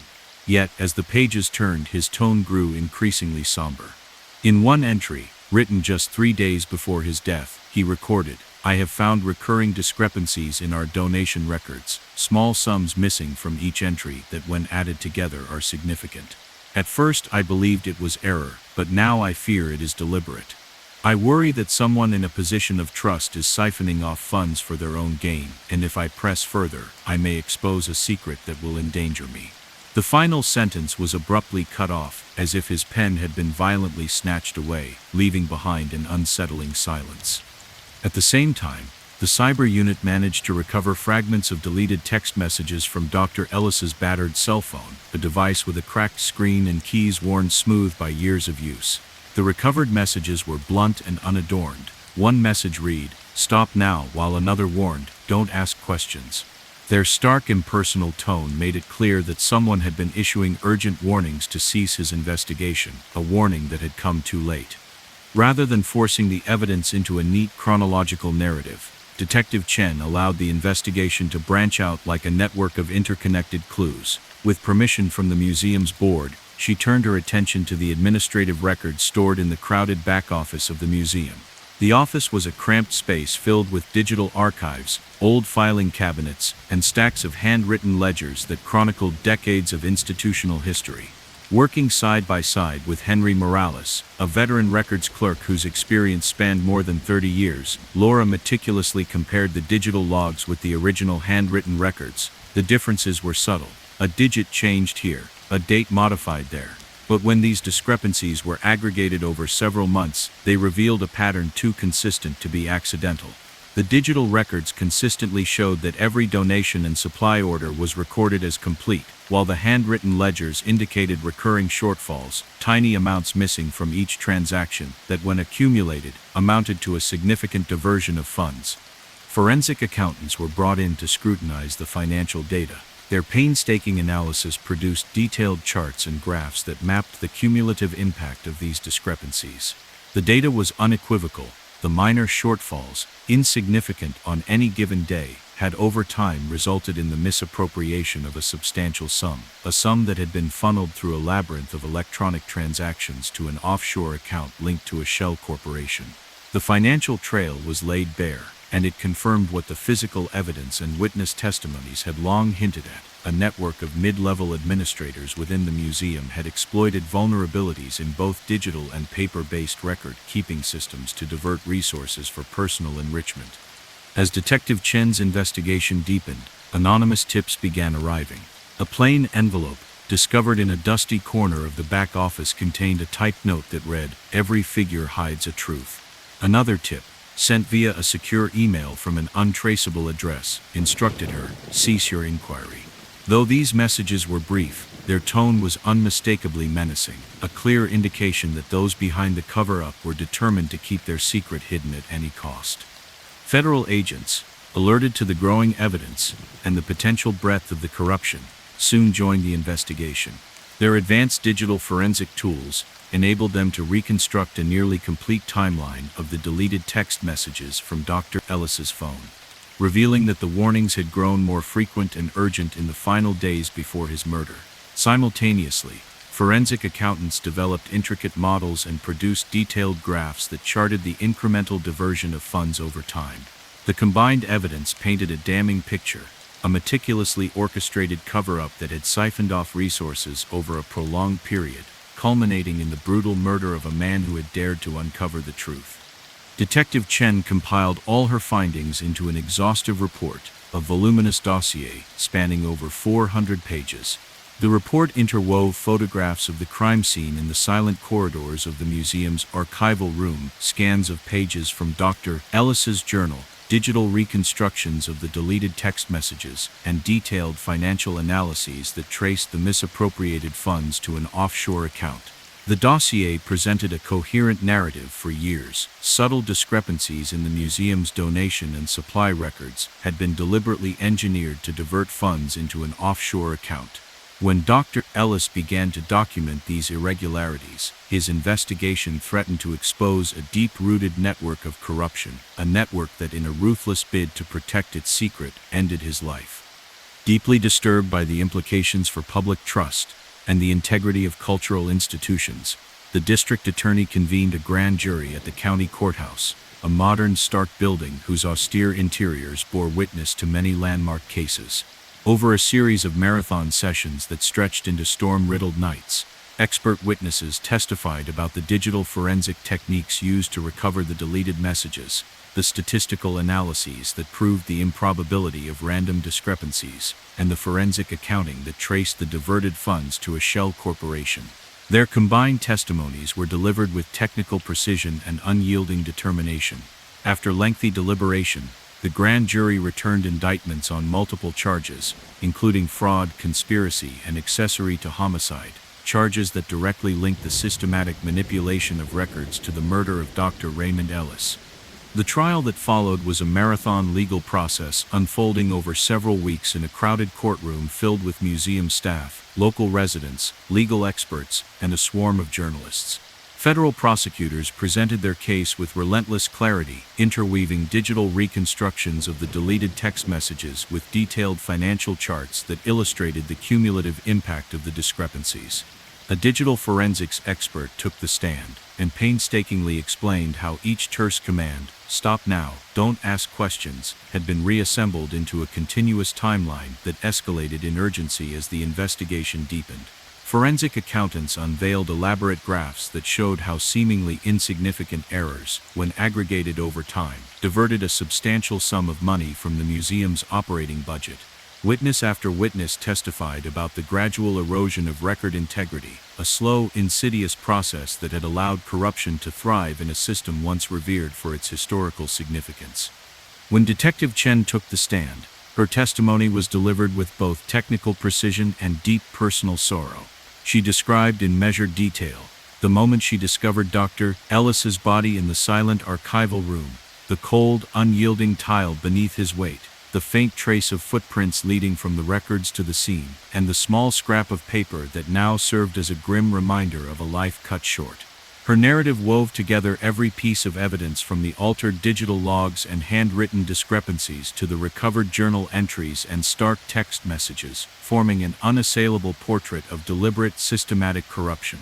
Yet, as the pages turned, his tone grew increasingly somber. In one entry, written just 3 days before his death, he recorded, "I have found recurring discrepancies in our donation records, small sums missing from each entry that when added together are significant. At first I believed it was error, but now I fear it is deliberate. I worry that someone in a position of trust is siphoning off funds for their own gain, and if I press further, I may expose a secret that will endanger me." The final sentence was abruptly cut off, as if his pen had been violently snatched away, leaving behind an unsettling silence. At the same time, the cyber unit managed to recover fragments of deleted text messages from Dr. Ellis's battered cell phone, a device with a cracked screen and keys worn smooth by years of use. The recovered messages were blunt and unadorned. One message read, "Stop now," while another warned, "Don't ask questions." Their stark impersonal tone made it clear that someone had been issuing urgent warnings to cease his investigation, a warning that had come too late. Rather than forcing the evidence into a neat chronological narrative, Detective Chen allowed the investigation to branch out like a network of interconnected clues. With permission from the museum's board, she turned her attention to the administrative records stored in the crowded back office of the museum. The office was a cramped space filled with digital archives, old filing cabinets, and stacks of handwritten ledgers that chronicled decades of institutional history. Working side by side with Henry Morales, a veteran records clerk whose experience spanned more than 30 years, Laura meticulously compared the digital logs with the original handwritten records. The differences were subtle. A digit changed here, a date modified there. But when these discrepancies were aggregated over several months, they revealed a pattern too consistent to be accidental. The digital records consistently showed that every donation and supply order was recorded as complete, while the handwritten ledgers indicated recurring shortfalls, tiny amounts missing from each transaction that, when accumulated, amounted to a significant diversion of funds. Forensic accountants were brought in to scrutinize the financial data. Their painstaking analysis produced detailed charts and graphs that mapped the cumulative impact of these discrepancies. The data was unequivocal. The minor shortfalls, insignificant on any given day, had over time resulted in the misappropriation of a substantial sum, a sum that had been funneled through a labyrinth of electronic transactions to an offshore account linked to a shell corporation. The financial trail was laid bare, and it confirmed what the physical evidence and witness testimonies had long hinted at. A network of mid-level administrators within the museum had exploited vulnerabilities in both digital and paper-based record-keeping systems to divert resources for personal enrichment. As Detective Chen's investigation deepened, anonymous tips began arriving. A plain envelope, discovered in a dusty corner of the back office, contained a typed note that read, "Every figure hides a truth." Another tip, sent via a secure email from an untraceable address, instructed her, "Cease your inquiry." Though these messages were brief, their tone was unmistakably menacing, a clear indication that those behind the cover-up were determined to keep their secret hidden at any cost. Federal agents, alerted to the growing evidence and the potential breadth of the corruption, soon joined the investigation. Their advanced digital forensic tools enabled them to reconstruct a nearly complete timeline of the deleted text messages from Dr. Ellis's phone, revealing that the warnings had grown more frequent and urgent in the final days before his murder. Simultaneously, forensic accountants developed intricate models and produced detailed graphs that charted the incremental diversion of funds over time. The combined evidence painted a damning picture, a meticulously orchestrated cover-up that had siphoned off resources over a prolonged period, culminating in the brutal murder of a man who had dared to uncover the truth. Detective Chen compiled all her findings into an exhaustive report, a voluminous dossier spanning over 400 pages. The report interwove photographs of the crime scene in the silent corridors of the museum's archival room, scans of pages from Dr. Ellis's journal, digital reconstructions of the deleted text messages, and detailed financial analyses that traced the misappropriated funds to an offshore account. The dossier presented a coherent narrative for years. Subtle discrepancies in the museum's donation and supply records had been deliberately engineered to divert funds into an offshore account. When Dr. Ellis began to document these irregularities, his investigation threatened to expose a deep-rooted network of corruption, a network that, in a ruthless bid to protect its secret, ended his life. Deeply disturbed by the implications for public trust and the integrity of cultural institutions, the district attorney convened a grand jury at the county courthouse, a modern, stark building whose austere interiors bore witness to many landmark cases. Over a series of marathon sessions that stretched into storm-riddled nights, expert witnesses testified about the digital forensic techniques used to recover the deleted messages, the statistical analyses that proved the improbability of random discrepancies, and the forensic accounting that traced the diverted funds to a shell corporation. Their combined testimonies were delivered with technical precision and unyielding determination. After lengthy deliberation, the grand jury returned indictments on multiple charges, including fraud, conspiracy, and accessory to homicide, charges that directly linked the systematic manipulation of records to the murder of Dr. Raymond Ellis. The trial that followed was a marathon legal process unfolding over several weeks in a crowded courtroom filled with museum staff, local residents, legal experts, and a swarm of journalists. Federal prosecutors presented their case with relentless clarity, interweaving digital reconstructions of the deleted text messages with detailed financial charts that illustrated the cumulative impact of the discrepancies. A digital forensics expert took the stand and painstakingly explained how each terse command, "Stop now, don't ask questions," had been reassembled into a continuous timeline that escalated in urgency as the investigation deepened. Forensic accountants unveiled elaborate graphs that showed how seemingly insignificant errors, when aggregated over time, diverted a substantial sum of money from the museum's operating budget. Witness after witness testified about the gradual erosion of record integrity, a slow, insidious process that had allowed corruption to thrive in a system once revered for its historical significance. When Detective Chen took the stand, her testimony was delivered with both technical precision and deep personal sorrow. She described in measured detail the moment she discovered Dr. Ellis's body in the silent archival room, the cold, unyielding tile beneath his weight, the faint trace of footprints leading from the records to the scene, and the small scrap of paper that now served as a grim reminder of a life cut short. Her narrative wove together every piece of evidence from the altered digital logs and handwritten discrepancies to the recovered journal entries and stark text messages, forming an unassailable portrait of deliberate, systematic corruption.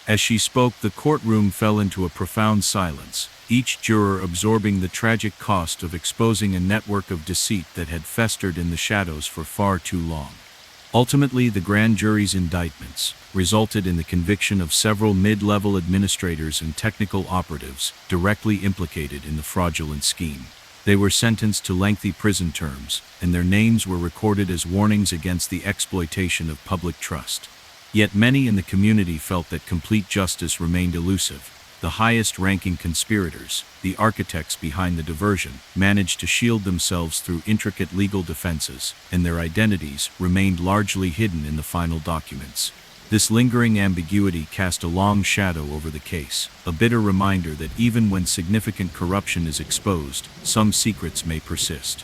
As she spoke, the courtroom fell into a profound silence, each juror absorbing the tragic cost of exposing a network of deceit that had festered in the shadows for far too long. Ultimately, the grand jury's indictments resulted in the conviction of several mid-level administrators and technical operatives directly implicated in the fraudulent scheme. They were sentenced to lengthy prison terms, and their names were recorded as warnings against the exploitation of public trust. Yet many in the community felt that complete justice remained elusive. The highest-ranking conspirators, the architects behind the diversion, managed to shield themselves through intricate legal defenses, and their identities remained largely hidden in the final documents. This lingering ambiguity cast a long shadow over the case, a bitter reminder that even when significant corruption is exposed, some secrets may persist.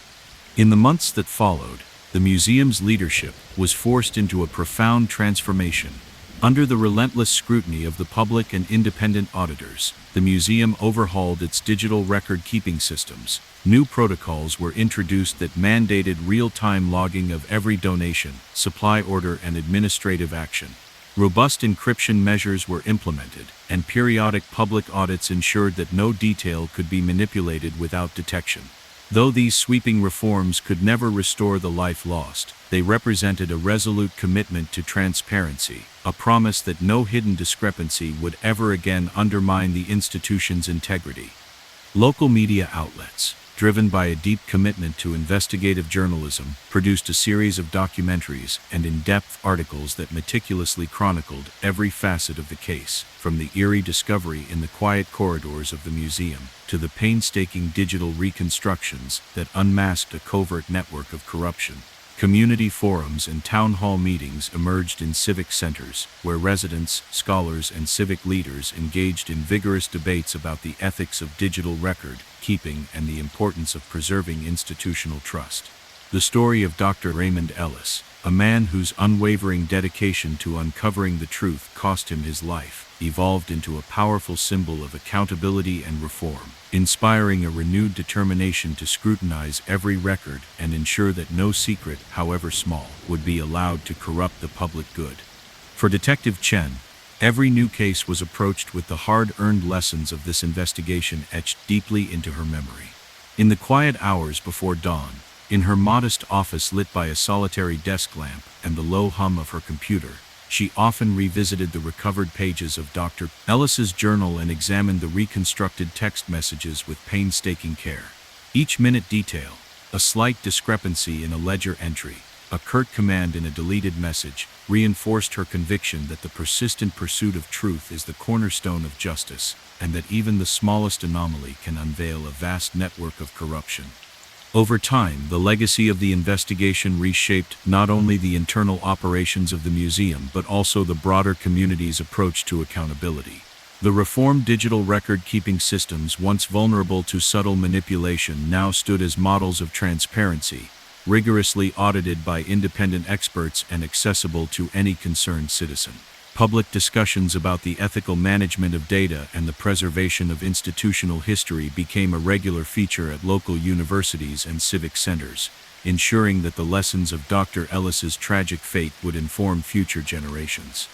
In the months that followed, the museum's leadership was forced into a profound transformation. Under the relentless scrutiny of the public and independent auditors, the museum overhauled its digital record-keeping systems. New protocols were introduced that mandated real-time logging of every donation, supply order, and administrative action. Robust encryption measures were implemented, and periodic public audits ensured that no detail could be manipulated without detection. Though these sweeping reforms could never restore the life lost, they represented a resolute commitment to transparency, a promise that no hidden discrepancy would ever again undermine the institution's integrity. Local media outlets, driven by a deep commitment to investigative journalism, produced a series of documentaries and in-depth articles that meticulously chronicled every facet of the case, from the eerie discovery in the quiet corridors of the museum to the painstaking digital reconstructions that unmasked a covert network of corruption. Community forums and town hall meetings emerged in civic centers, where residents, scholars, and civic leaders engaged in vigorous debates about the ethics of digital record-keeping and the importance of preserving institutional trust. The story of Dr. Raymond Ellis, a man whose unwavering dedication to uncovering the truth cost him his life, evolved into a powerful symbol of accountability and reform, inspiring a renewed determination to scrutinize every record and ensure that no secret, however small, would be allowed to corrupt the public good. For Detective Chen, every new case was approached with the hard-earned lessons of this investigation etched deeply into her memory. In the quiet hours before dawn, in her modest office lit by a solitary desk lamp and the low hum of her computer, she often revisited the recovered pages of Dr. Ellis's journal and examined the reconstructed text messages with painstaking care. Each minute detail, a slight discrepancy in a ledger entry, a curt command in a deleted message, reinforced her conviction that the persistent pursuit of truth is the cornerstone of justice, and that even the smallest anomaly can unveil a vast network of corruption. Over time, the legacy of the investigation reshaped not only the internal operations of the museum but also the broader community's approach to accountability. The reformed digital record-keeping systems, once vulnerable to subtle manipulation, now stood as models of transparency, rigorously audited by independent experts and accessible to any concerned citizen. Public discussions about the ethical management of data and the preservation of institutional history became a regular feature at local universities and civic centers, ensuring that the lessons of Dr. Ellis's tragic fate would inform future generations.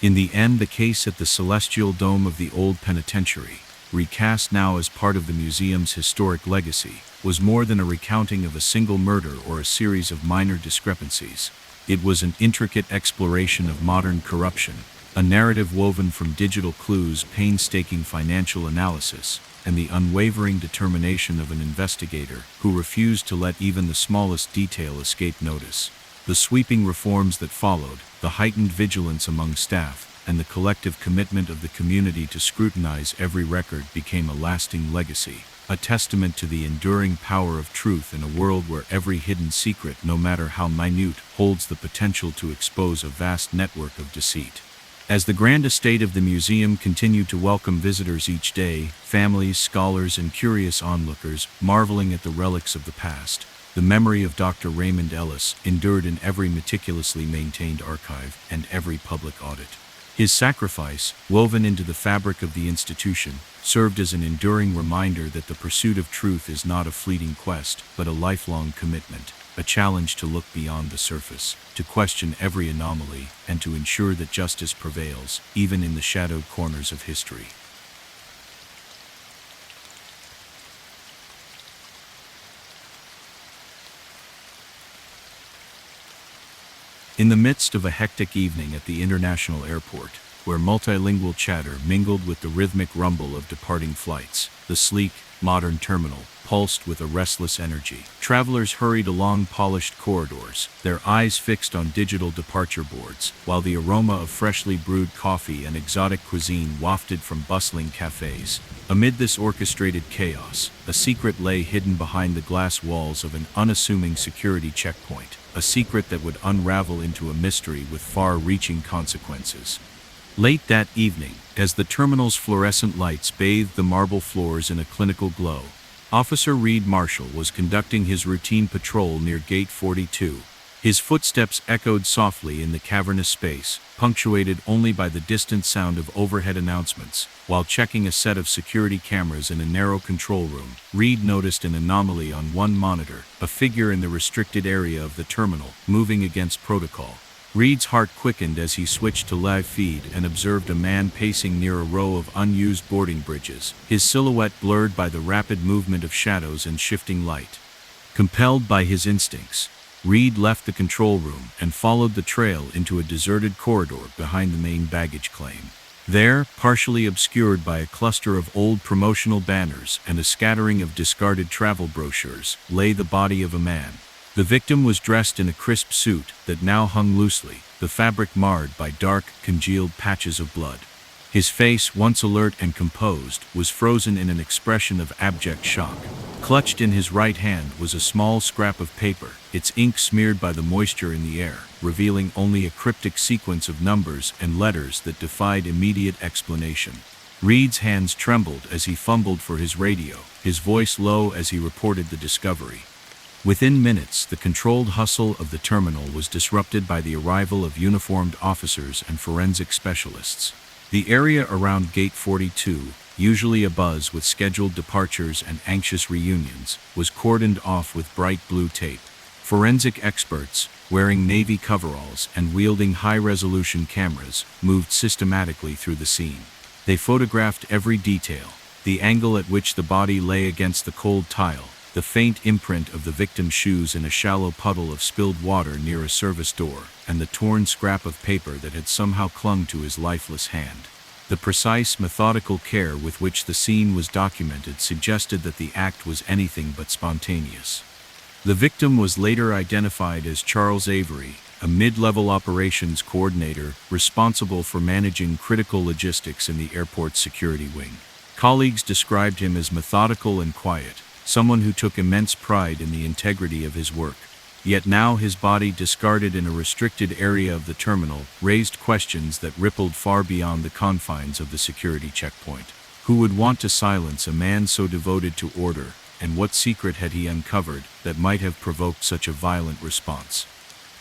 In the end, the case at the Celestial Dome of the Old Penitentiary, recast now as part of the museum's historic legacy, was more than a recounting of a single murder or a series of minor discrepancies. It was an intricate exploration of modern corruption, a narrative woven from digital clues, painstaking financial analysis, and the unwavering determination of an investigator who refused to let even the smallest detail escape notice. The sweeping reforms that followed, the heightened vigilance among staff, and the collective commitment of the community to scrutinize every record became a lasting legacy, a testament to the enduring power of truth in a world where every hidden secret, no matter how minute, holds the potential to expose a vast network of deceit. As the grand estate of the museum continued to welcome visitors each day, families, scholars, and curious onlookers marveling at the relics of the past, the memory of Dr. Raymond Ellis endured in every meticulously maintained archive and every public audit. His sacrifice, woven into the fabric of the institution, served as an enduring reminder that the pursuit of truth is not a fleeting quest, but a lifelong commitment, a challenge to look beyond the surface, to question every anomaly, and to ensure that justice prevails, even in the shadowed corners of history. In the midst of a hectic evening at the international airport, where multilingual chatter mingled with the rhythmic rumble of departing flights, the sleek, modern terminal pulsed with a restless energy. Travelers hurried along polished corridors, their eyes fixed on digital departure boards, while the aroma of freshly brewed coffee and exotic cuisine wafted from bustling cafes. Amid this orchestrated chaos, a secret lay hidden behind the glass walls of an unassuming security checkpoint, a secret that would unravel into a mystery with far-reaching consequences. Late that evening, as the terminal's fluorescent lights bathed the marble floors in a clinical glow, Officer Reed Marshall was conducting his routine patrol near Gate 42. His footsteps echoed softly in the cavernous space, punctuated only by the distant sound of overhead announcements. While checking a set of security cameras in a narrow control room, Reed noticed an anomaly on one monitor, a figure in the restricted area of the terminal, moving against protocol. Reed's heart quickened as he switched to live feed and observed a man pacing near a row of unused boarding bridges, his silhouette blurred by the rapid movement of shadows and shifting light. Compelled by his instincts, Reed left the control room and followed the trail into a deserted corridor behind the main baggage claim. There, partially obscured by a cluster of old promotional banners and a scattering of discarded travel brochures, lay the body of a man. The victim was dressed in a crisp suit that now hung loosely, the fabric marred by dark, congealed patches of blood. His face, once alert and composed, was frozen in an expression of abject shock. Clutched in his right hand was a small scrap of paper, its ink smeared by the moisture in the air, revealing only a cryptic sequence of numbers and letters that defied immediate explanation. Reed's hands trembled as he fumbled for his radio, his voice low as he reported the discovery. Within minutes, the controlled hustle of the terminal was disrupted by the arrival of uniformed officers and forensic specialists. The area around Gate 42, usually abuzz with scheduled departures and anxious reunions, was cordoned off with bright blue tape. Forensic experts, wearing navy coveralls and wielding high-resolution cameras, moved systematically through the scene. They photographed every detail: the angle at which the body lay against the cold tile, the faint imprint of the victim's shoes in a shallow puddle of spilled water near a service door, and the torn scrap of paper that had somehow clung to his lifeless hand. The precise, methodical care with which the scene was documented suggested that the act was anything but spontaneous. The victim was later identified as Charles Avery, a mid-level operations coordinator responsible for managing critical logistics in the airport's security wing. Colleagues described him as methodical and quiet, someone who took immense pride in the integrity of his work. Yet now his body discarded in a restricted area of the terminal raised questions that rippled far beyond the confines of the security checkpoint. Who would want to silence a man so devoted to order, and what secret had he uncovered that might have provoked such a violent response?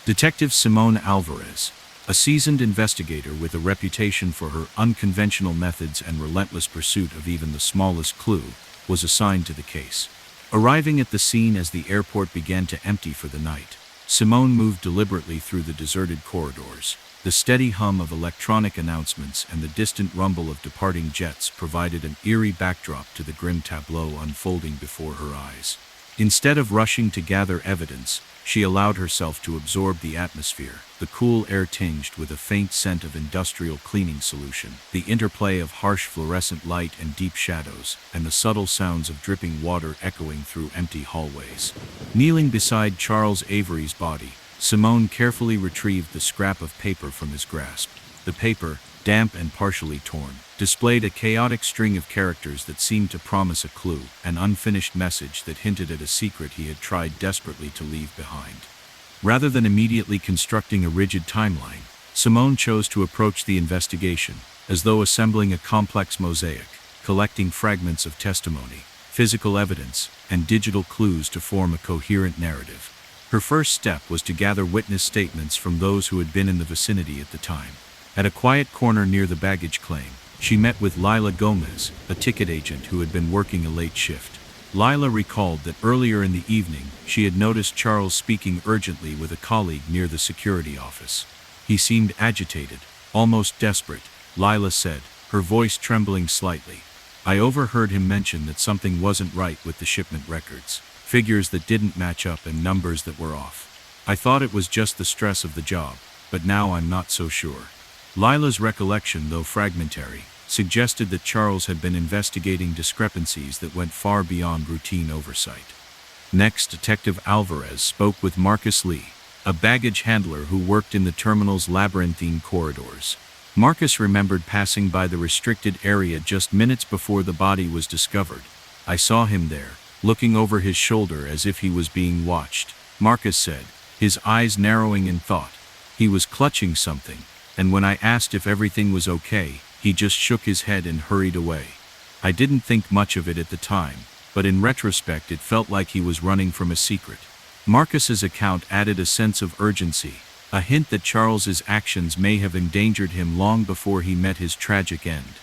Detective Simone Alvarez, a seasoned investigator with a reputation for her unconventional methods and relentless pursuit of even the smallest clue, was assigned to the case. Arriving at the scene as the airport began to empty for the night, Simone moved deliberately through the deserted corridors. The steady hum of electronic announcements and the distant rumble of departing jets provided an eerie backdrop to the grim tableau unfolding before her eyes. Instead of rushing to gather evidence, she allowed herself to absorb the atmosphere, the cool air tinged with a faint scent of industrial cleaning solution, the interplay of harsh fluorescent light and deep shadows, and the subtle sounds of dripping water echoing through empty hallways. Kneeling beside Charles Avery's body, Simone carefully retrieved the scrap of paper from his grasp. The paper, damp and partially torn, displayed a chaotic string of characters that seemed to promise a clue, an unfinished message that hinted at a secret he had tried desperately to leave behind. Rather than immediately constructing a rigid timeline, Simone chose to approach the investigation as though assembling a complex mosaic, collecting fragments of testimony, physical evidence, and digital clues to form a coherent narrative. Her first step was to gather witness statements from those who had been in the vicinity at the time. At a quiet corner near the baggage claim, she met with Lila Gomez, a ticket agent who had been working a late shift. Lila recalled that earlier in the evening, she had noticed Charles speaking urgently with a colleague near the security office. He seemed agitated, almost desperate, Lila said, her voice trembling slightly. I overheard him mention that something wasn't right with the shipment records, figures that didn't match up and numbers that were off. I thought it was just the stress of the job, but now I'm not so sure. Lila's recollection, though fragmentary, suggested that Charles had been investigating discrepancies that went far beyond routine oversight. Next, Detective Alvarez spoke with Marcus Lee, a baggage handler who worked in the terminal's labyrinthine corridors. Marcus remembered passing by the restricted area just minutes before the body was discovered. "I saw him there, looking over his shoulder as if he was being watched," Marcus said, his eyes narrowing in thought. "He was clutching something, and when I asked if everything was okay, he just shook his head and hurried away. I didn't think much of it at the time, but in retrospect it felt like he was running from a secret." Marcus's account added a sense of urgency, a hint that Charles's actions may have endangered him long before he met his tragic end.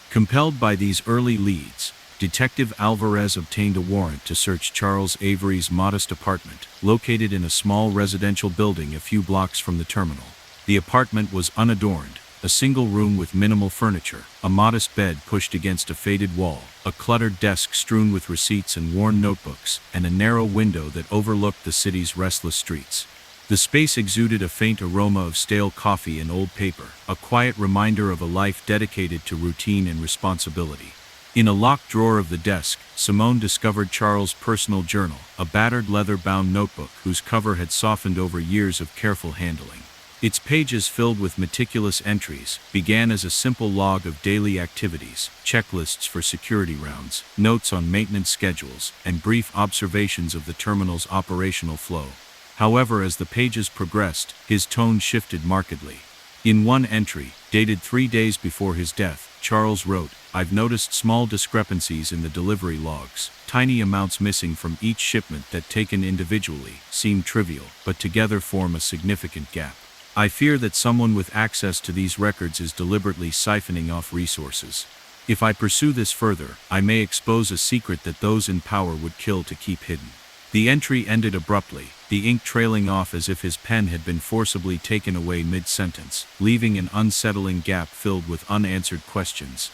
Compelled by these early leads, Detective Alvarez obtained a warrant to search Charles Avery's modest apartment, located in a small residential building a few blocks from the terminal. The apartment was unadorned, a single room with minimal furniture, a modest bed pushed against a faded wall, a cluttered desk strewn with receipts and worn notebooks, and a narrow window that overlooked the city's restless streets. The space exuded a faint aroma of stale coffee and old paper, a quiet reminder of a life dedicated to routine and responsibility. In a locked drawer of the desk, Simone discovered Charles' personal journal, a battered leather-bound notebook whose cover had softened over years of careful handling. Its pages, filled with meticulous entries, began as a simple log of daily activities, checklists for security rounds, notes on maintenance schedules, and brief observations of the terminal's operational flow. However, as the pages progressed, his tone shifted markedly. In one entry, dated 3 days before his death, Charles wrote, "I've noticed small discrepancies in the delivery logs, tiny amounts missing from each shipment that taken individually seem trivial, but together form a significant gap. I fear that someone with access to these records is deliberately siphoning off resources. If I pursue this further, I may expose a secret that those in power would kill to keep hidden." The entry ended abruptly, the ink trailing off as if his pen had been forcibly taken away mid-sentence, leaving an unsettling gap filled with unanswered questions.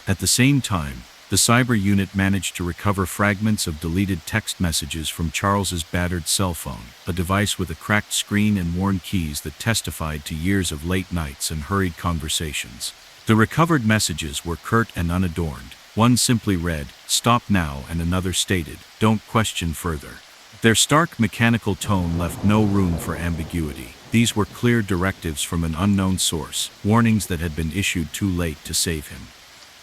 At the same time, the cyber unit managed to recover fragments of deleted text messages from Charles's battered cell phone, a device with a cracked screen and worn keys that testified to years of late nights and hurried conversations. The recovered messages were curt and unadorned. One simply read, "Stop now," and another stated, "Don't question further." Their stark mechanical tone left no room for ambiguity. These were clear directives from an unknown source, warnings that had been issued too late to save him.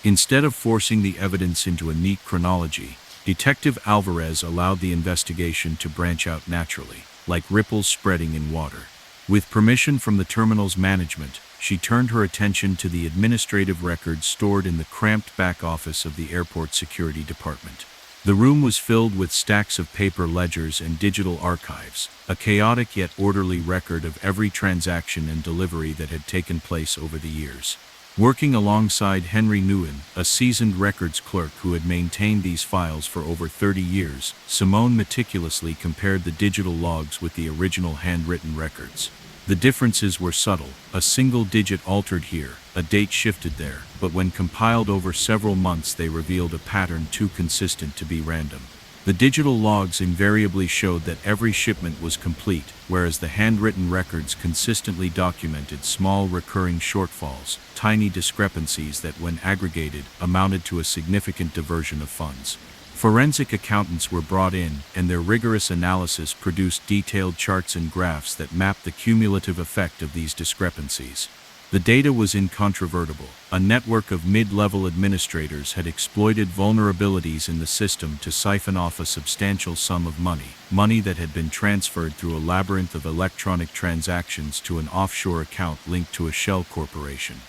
Instead of forcing the evidence into a neat chronology, Detective Alvarez allowed the investigation to branch out naturally, like ripples spreading in water. With permission from the terminal's management, she turned her attention to the administrative records stored in the cramped back office of the airport security department. The room was filled with stacks of paper ledgers and digital archives, a chaotic yet orderly record of every transaction and delivery that had taken place over the years. Working alongside Henry Nguyen, a seasoned records clerk who had maintained these files for over 30 years, Simone meticulously compared the digital logs with the original handwritten records. The differences were subtle, a single digit altered here, a date shifted there, but when compiled over several months they revealed a pattern too consistent to be random. The digital logs invariably showed that every shipment was complete, whereas the handwritten records consistently documented small recurring shortfalls, tiny discrepancies that, when aggregated, amounted to a significant diversion of funds. Forensic accountants were brought in, and their rigorous analysis produced detailed charts and graphs that mapped the cumulative effect of these discrepancies. The data was incontrovertible. A network of mid-level administrators had exploited vulnerabilities in the system to siphon off a substantial sum of money that had been transferred through a labyrinth of electronic transactions to an offshore account linked to a shell corporation.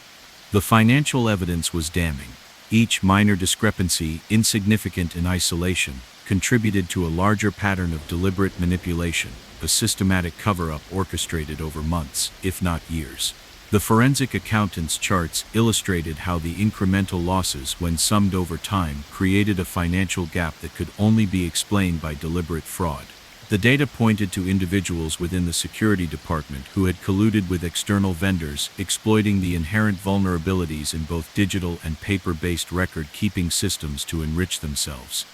The financial evidence was damning. Each minor discrepancy, insignificant in isolation, contributed to a larger pattern of deliberate manipulation, a systematic cover-up orchestrated over months, if not years. The forensic accountant's charts illustrated how the incremental losses, when summed over time, created a financial gap that could only be explained by deliberate fraud. The data pointed to individuals within the security department who had colluded with external vendors, exploiting the inherent vulnerabilities in both digital and paper-based record-keeping systems to enrich themselves.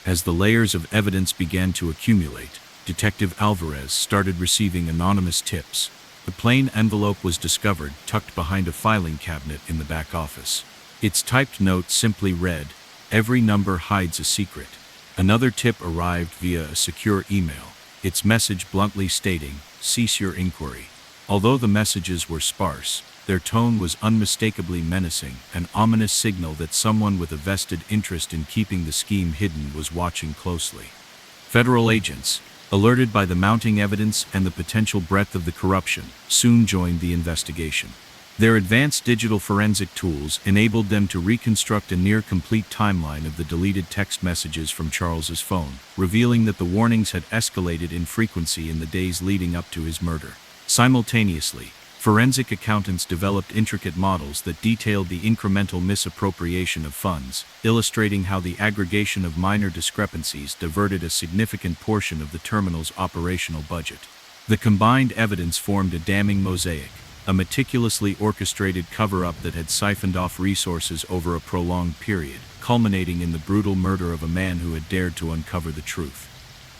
As the layers of evidence began to accumulate, Detective Alvarez started receiving anonymous tips. A plain envelope was discovered, tucked behind a filing cabinet in the back office. Its typed note simply read, "Every number hides a secret." Another tip arrived via a secure email, its message bluntly stating, "Cease your inquiry." Although the messages were sparse, their tone was unmistakably menacing, an ominous signal that someone with a vested interest in keeping the scheme hidden was watching closely. Federal agents, alerted by the mounting evidence and the potential breadth of the corruption, soon joined the investigation. Their advanced digital forensic tools enabled them to reconstruct a near-complete timeline of the deleted text messages from Charles's phone, revealing that the warnings had escalated in frequency in the days leading up to his murder. Simultaneously, forensic accountants developed intricate models that detailed the incremental misappropriation of funds, illustrating how the aggregation of minor discrepancies diverted a significant portion of the terminal's operational budget. The combined evidence formed a damning mosaic, a meticulously orchestrated cover-up that had siphoned off resources over a prolonged period, culminating in the brutal murder of a man who had dared to uncover the truth.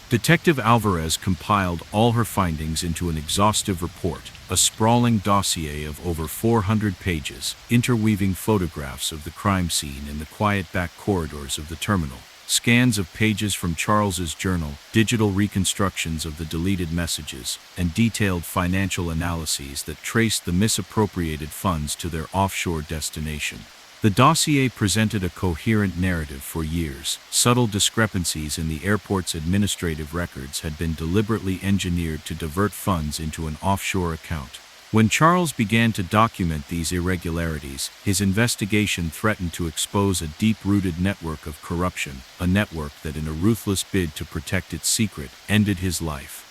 Detective Alvarez compiled all her findings into an exhaustive report, a sprawling dossier of over 400 pages, interweaving photographs of the crime scene in the quiet back corridors of the terminal, scans of pages from Charles's journal, digital reconstructions of the deleted messages, and detailed financial analyses that traced the misappropriated funds to their offshore destination. The dossier presented a coherent narrative for years. Subtle discrepancies in the airport's administrative records had been deliberately engineered to divert funds into an offshore account. When Charles began to document these irregularities, his investigation threatened to expose a deep-rooted network of corruption, a network that, in a ruthless bid to protect its secret, ended his life.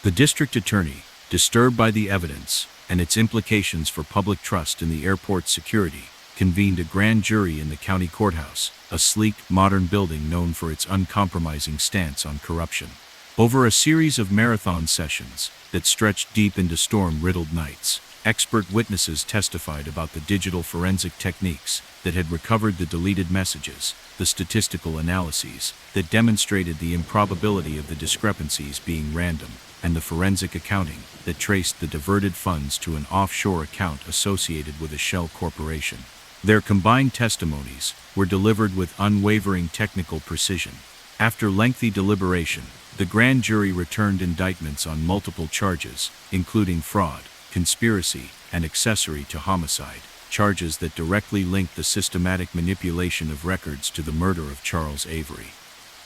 The district attorney, disturbed by the evidence and its implications for public trust in the airport's security, convened a grand jury in the county courthouse, a sleek, modern building known for its uncompromising stance on corruption. Over a series of marathon sessions that stretched deep into storm-riddled nights, expert witnesses testified about the digital forensic techniques that had recovered the deleted messages, the statistical analyses that demonstrated the improbability of the discrepancies being random, and the forensic accounting that traced the diverted funds to an offshore account associated with a shell corporation. Their combined testimonies were delivered with unwavering technical precision. After lengthy deliberation, the grand jury returned indictments on multiple charges, including fraud, conspiracy, and accessory to homicide, charges that directly linked the systematic manipulation of records to the murder of Charles Avery.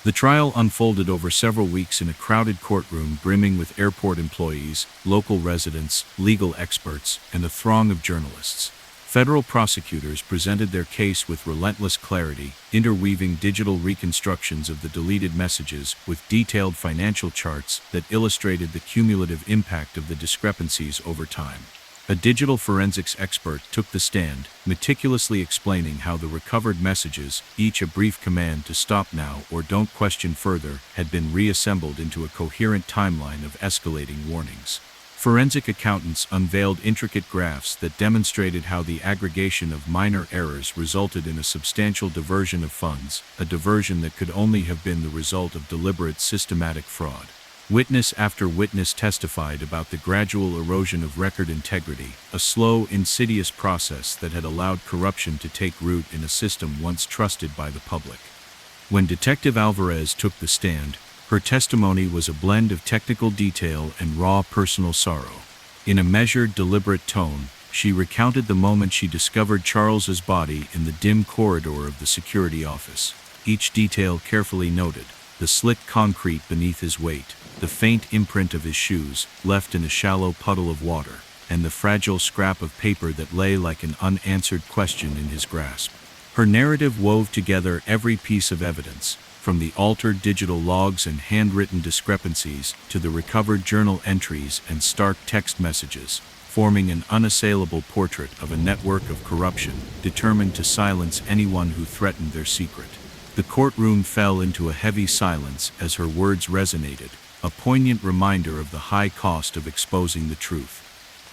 The trial unfolded over several weeks in a crowded courtroom brimming with airport employees, local residents, legal experts, and a throng of journalists. Federal prosecutors presented their case with relentless clarity, interweaving digital reconstructions of the deleted messages with detailed financial charts that illustrated the cumulative impact of the discrepancies over time. A digital forensics expert took the stand, meticulously explaining how the recovered messages, each a brief command to stop now or don't question further, had been reassembled into a coherent timeline of escalating warnings. Forensic accountants unveiled intricate graphs that demonstrated how the aggregation of minor errors resulted in a substantial diversion of funds, a diversion that could only have been the result of deliberate systematic fraud. Witness after witness testified about the gradual erosion of record integrity, a slow, insidious process that had allowed corruption to take root in a system once trusted by the public. When Detective Alvarez took the stand, her testimony was a blend of technical detail and raw personal sorrow. In a measured, deliberate tone, she recounted the moment she discovered Charles's body in the dim corridor of the security office. Each detail carefully noted: the slick concrete beneath his weight, the faint imprint of his shoes, left in a shallow puddle of water, and the fragile scrap of paper that lay like an unanswered question in his grasp. Her narrative wove together every piece of evidence, from the altered digital logs and handwritten discrepancies to the recovered journal entries and stark text messages, forming an unassailable portrait of a network of corruption determined to silence anyone who threatened their secret. The courtroom fell into a heavy silence as her words resonated, a poignant reminder of the high cost of exposing the truth.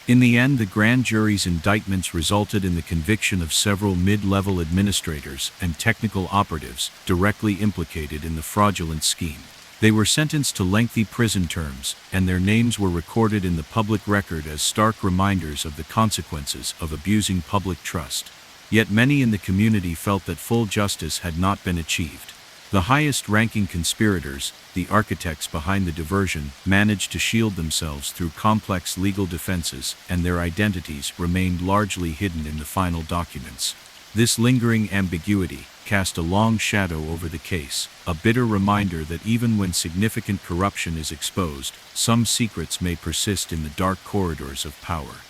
In the end, the grand jury's indictments resulted in the conviction of several mid-level administrators and technical operatives directly implicated in the fraudulent scheme. They were sentenced to lengthy prison terms, and their names were recorded in the public record as stark reminders of the consequences of abusing public trust. Yet many in the community felt that full justice had not been achieved. The highest-ranking conspirators, the architects behind the diversion, managed to shield themselves through complex legal defenses, and their identities remained largely hidden in the final documents. This lingering ambiguity cast a long shadow over the case, a bitter reminder that even when significant corruption is exposed, some secrets may persist in the dark corridors of power.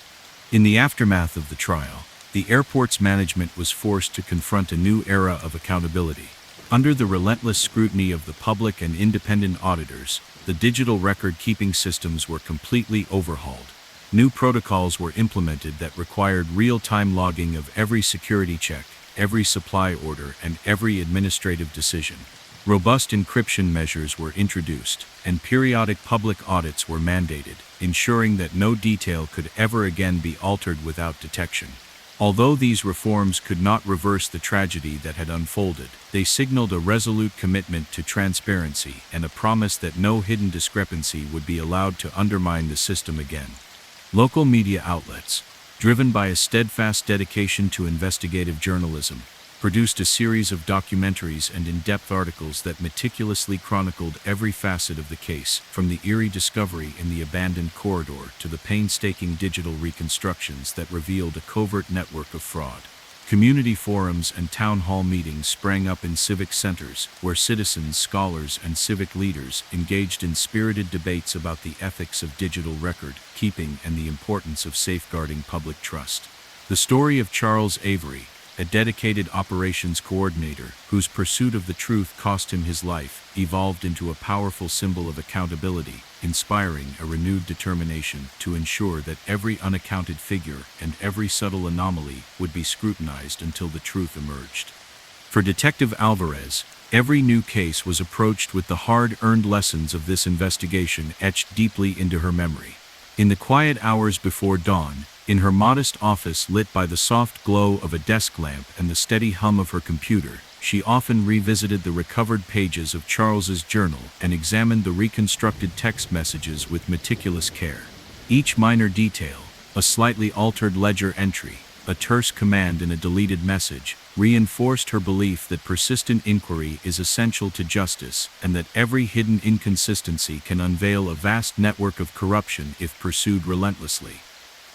In the aftermath of the trial, the airport's management was forced to confront a new era of accountability. Under the relentless scrutiny of the public and independent auditors, the digital record-keeping systems were completely overhauled. New protocols were implemented that required real-time logging of every security check, every supply order, and every administrative decision. Robust encryption measures were introduced, and periodic public audits were mandated, ensuring that no detail could ever again be altered without detection. Although these reforms could not reverse the tragedy that had unfolded, they signaled a resolute commitment to transparency and a promise that no hidden discrepancy would be allowed to undermine the system again. Local media outlets, driven by a steadfast dedication to investigative journalism, produced a series of documentaries and in-depth articles that meticulously chronicled every facet of the case, from the eerie discovery in the abandoned corridor to the painstaking digital reconstructions that revealed a covert network of fraud. Community forums and town hall meetings sprang up in civic centers, where citizens, scholars, and civic leaders engaged in spirited debates about the ethics of digital record-keeping and the importance of safeguarding public trust. The story of Charles Avery, a dedicated operations coordinator whose pursuit of the truth cost him his life, evolved into a powerful symbol of accountability, inspiring a renewed determination to ensure that every unaccounted figure and every subtle anomaly would be scrutinized until the truth emerged. For Detective Alvarez, every new case was approached with the hard-earned lessons of this investigation etched deeply into her memory. In the quiet hours before dawn, in her modest office lit by the soft glow of a desk lamp and the steady hum of her computer, she often revisited the recovered pages of Charles's journal and examined the reconstructed text messages with meticulous care. Each minor detail, a slightly altered ledger entry, a terse command in a deleted message, reinforced her belief that persistent inquiry is essential to justice and that every hidden inconsistency can unveil a vast network of corruption if pursued relentlessly.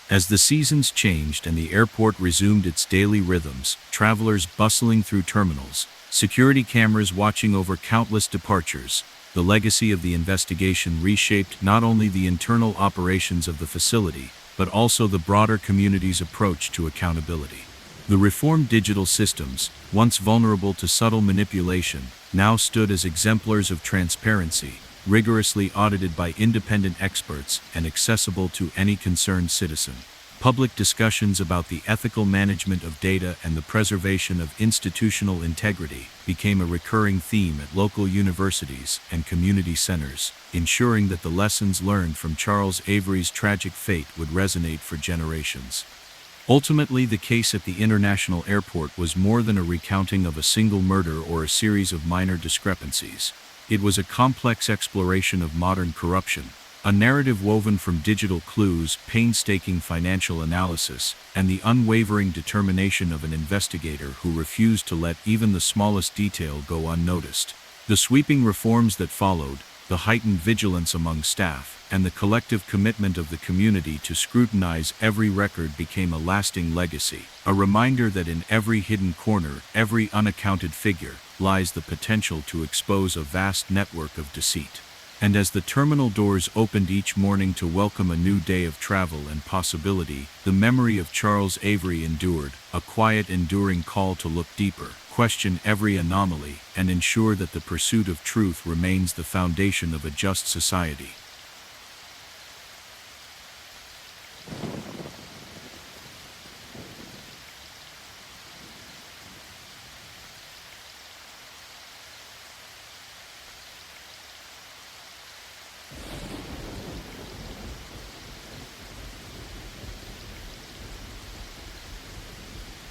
As the seasons changed and the airport resumed its daily rhythms, travelers bustling through terminals, security cameras watching over countless departures, the legacy of the investigation reshaped not only the internal operations of the facility, but also the broader community's approach to accountability. The reformed digital systems, once vulnerable to subtle manipulation, now stood as exemplars of transparency, rigorously audited by independent experts and accessible to any concerned citizen. Public discussions about the ethical management of data and the preservation of institutional integrity became a recurring theme at local universities and community centers, ensuring that the lessons learned from Charles Avery's tragic fate would resonate for generations. Ultimately, the case at the international airport was more than a recounting of a single murder or a series of minor discrepancies. It was a complex exploration of modern corruption, a narrative woven from digital clues, painstaking financial analysis, and the unwavering determination of an investigator who refused to let even the smallest detail go unnoticed. The sweeping reforms that followed, the heightened vigilance among staff, and the collective commitment of the community to scrutinize every record became a lasting legacy, a reminder that in every hidden corner, every unaccounted figure, lies the potential to expose a vast network of deceit. And as the terminal doors opened each morning to welcome a new day of travel and possibility, the memory of Charles Avery endured, a quiet, enduring call to look deeper, question every anomaly, and ensure that the pursuit of truth remains the foundation of a just society.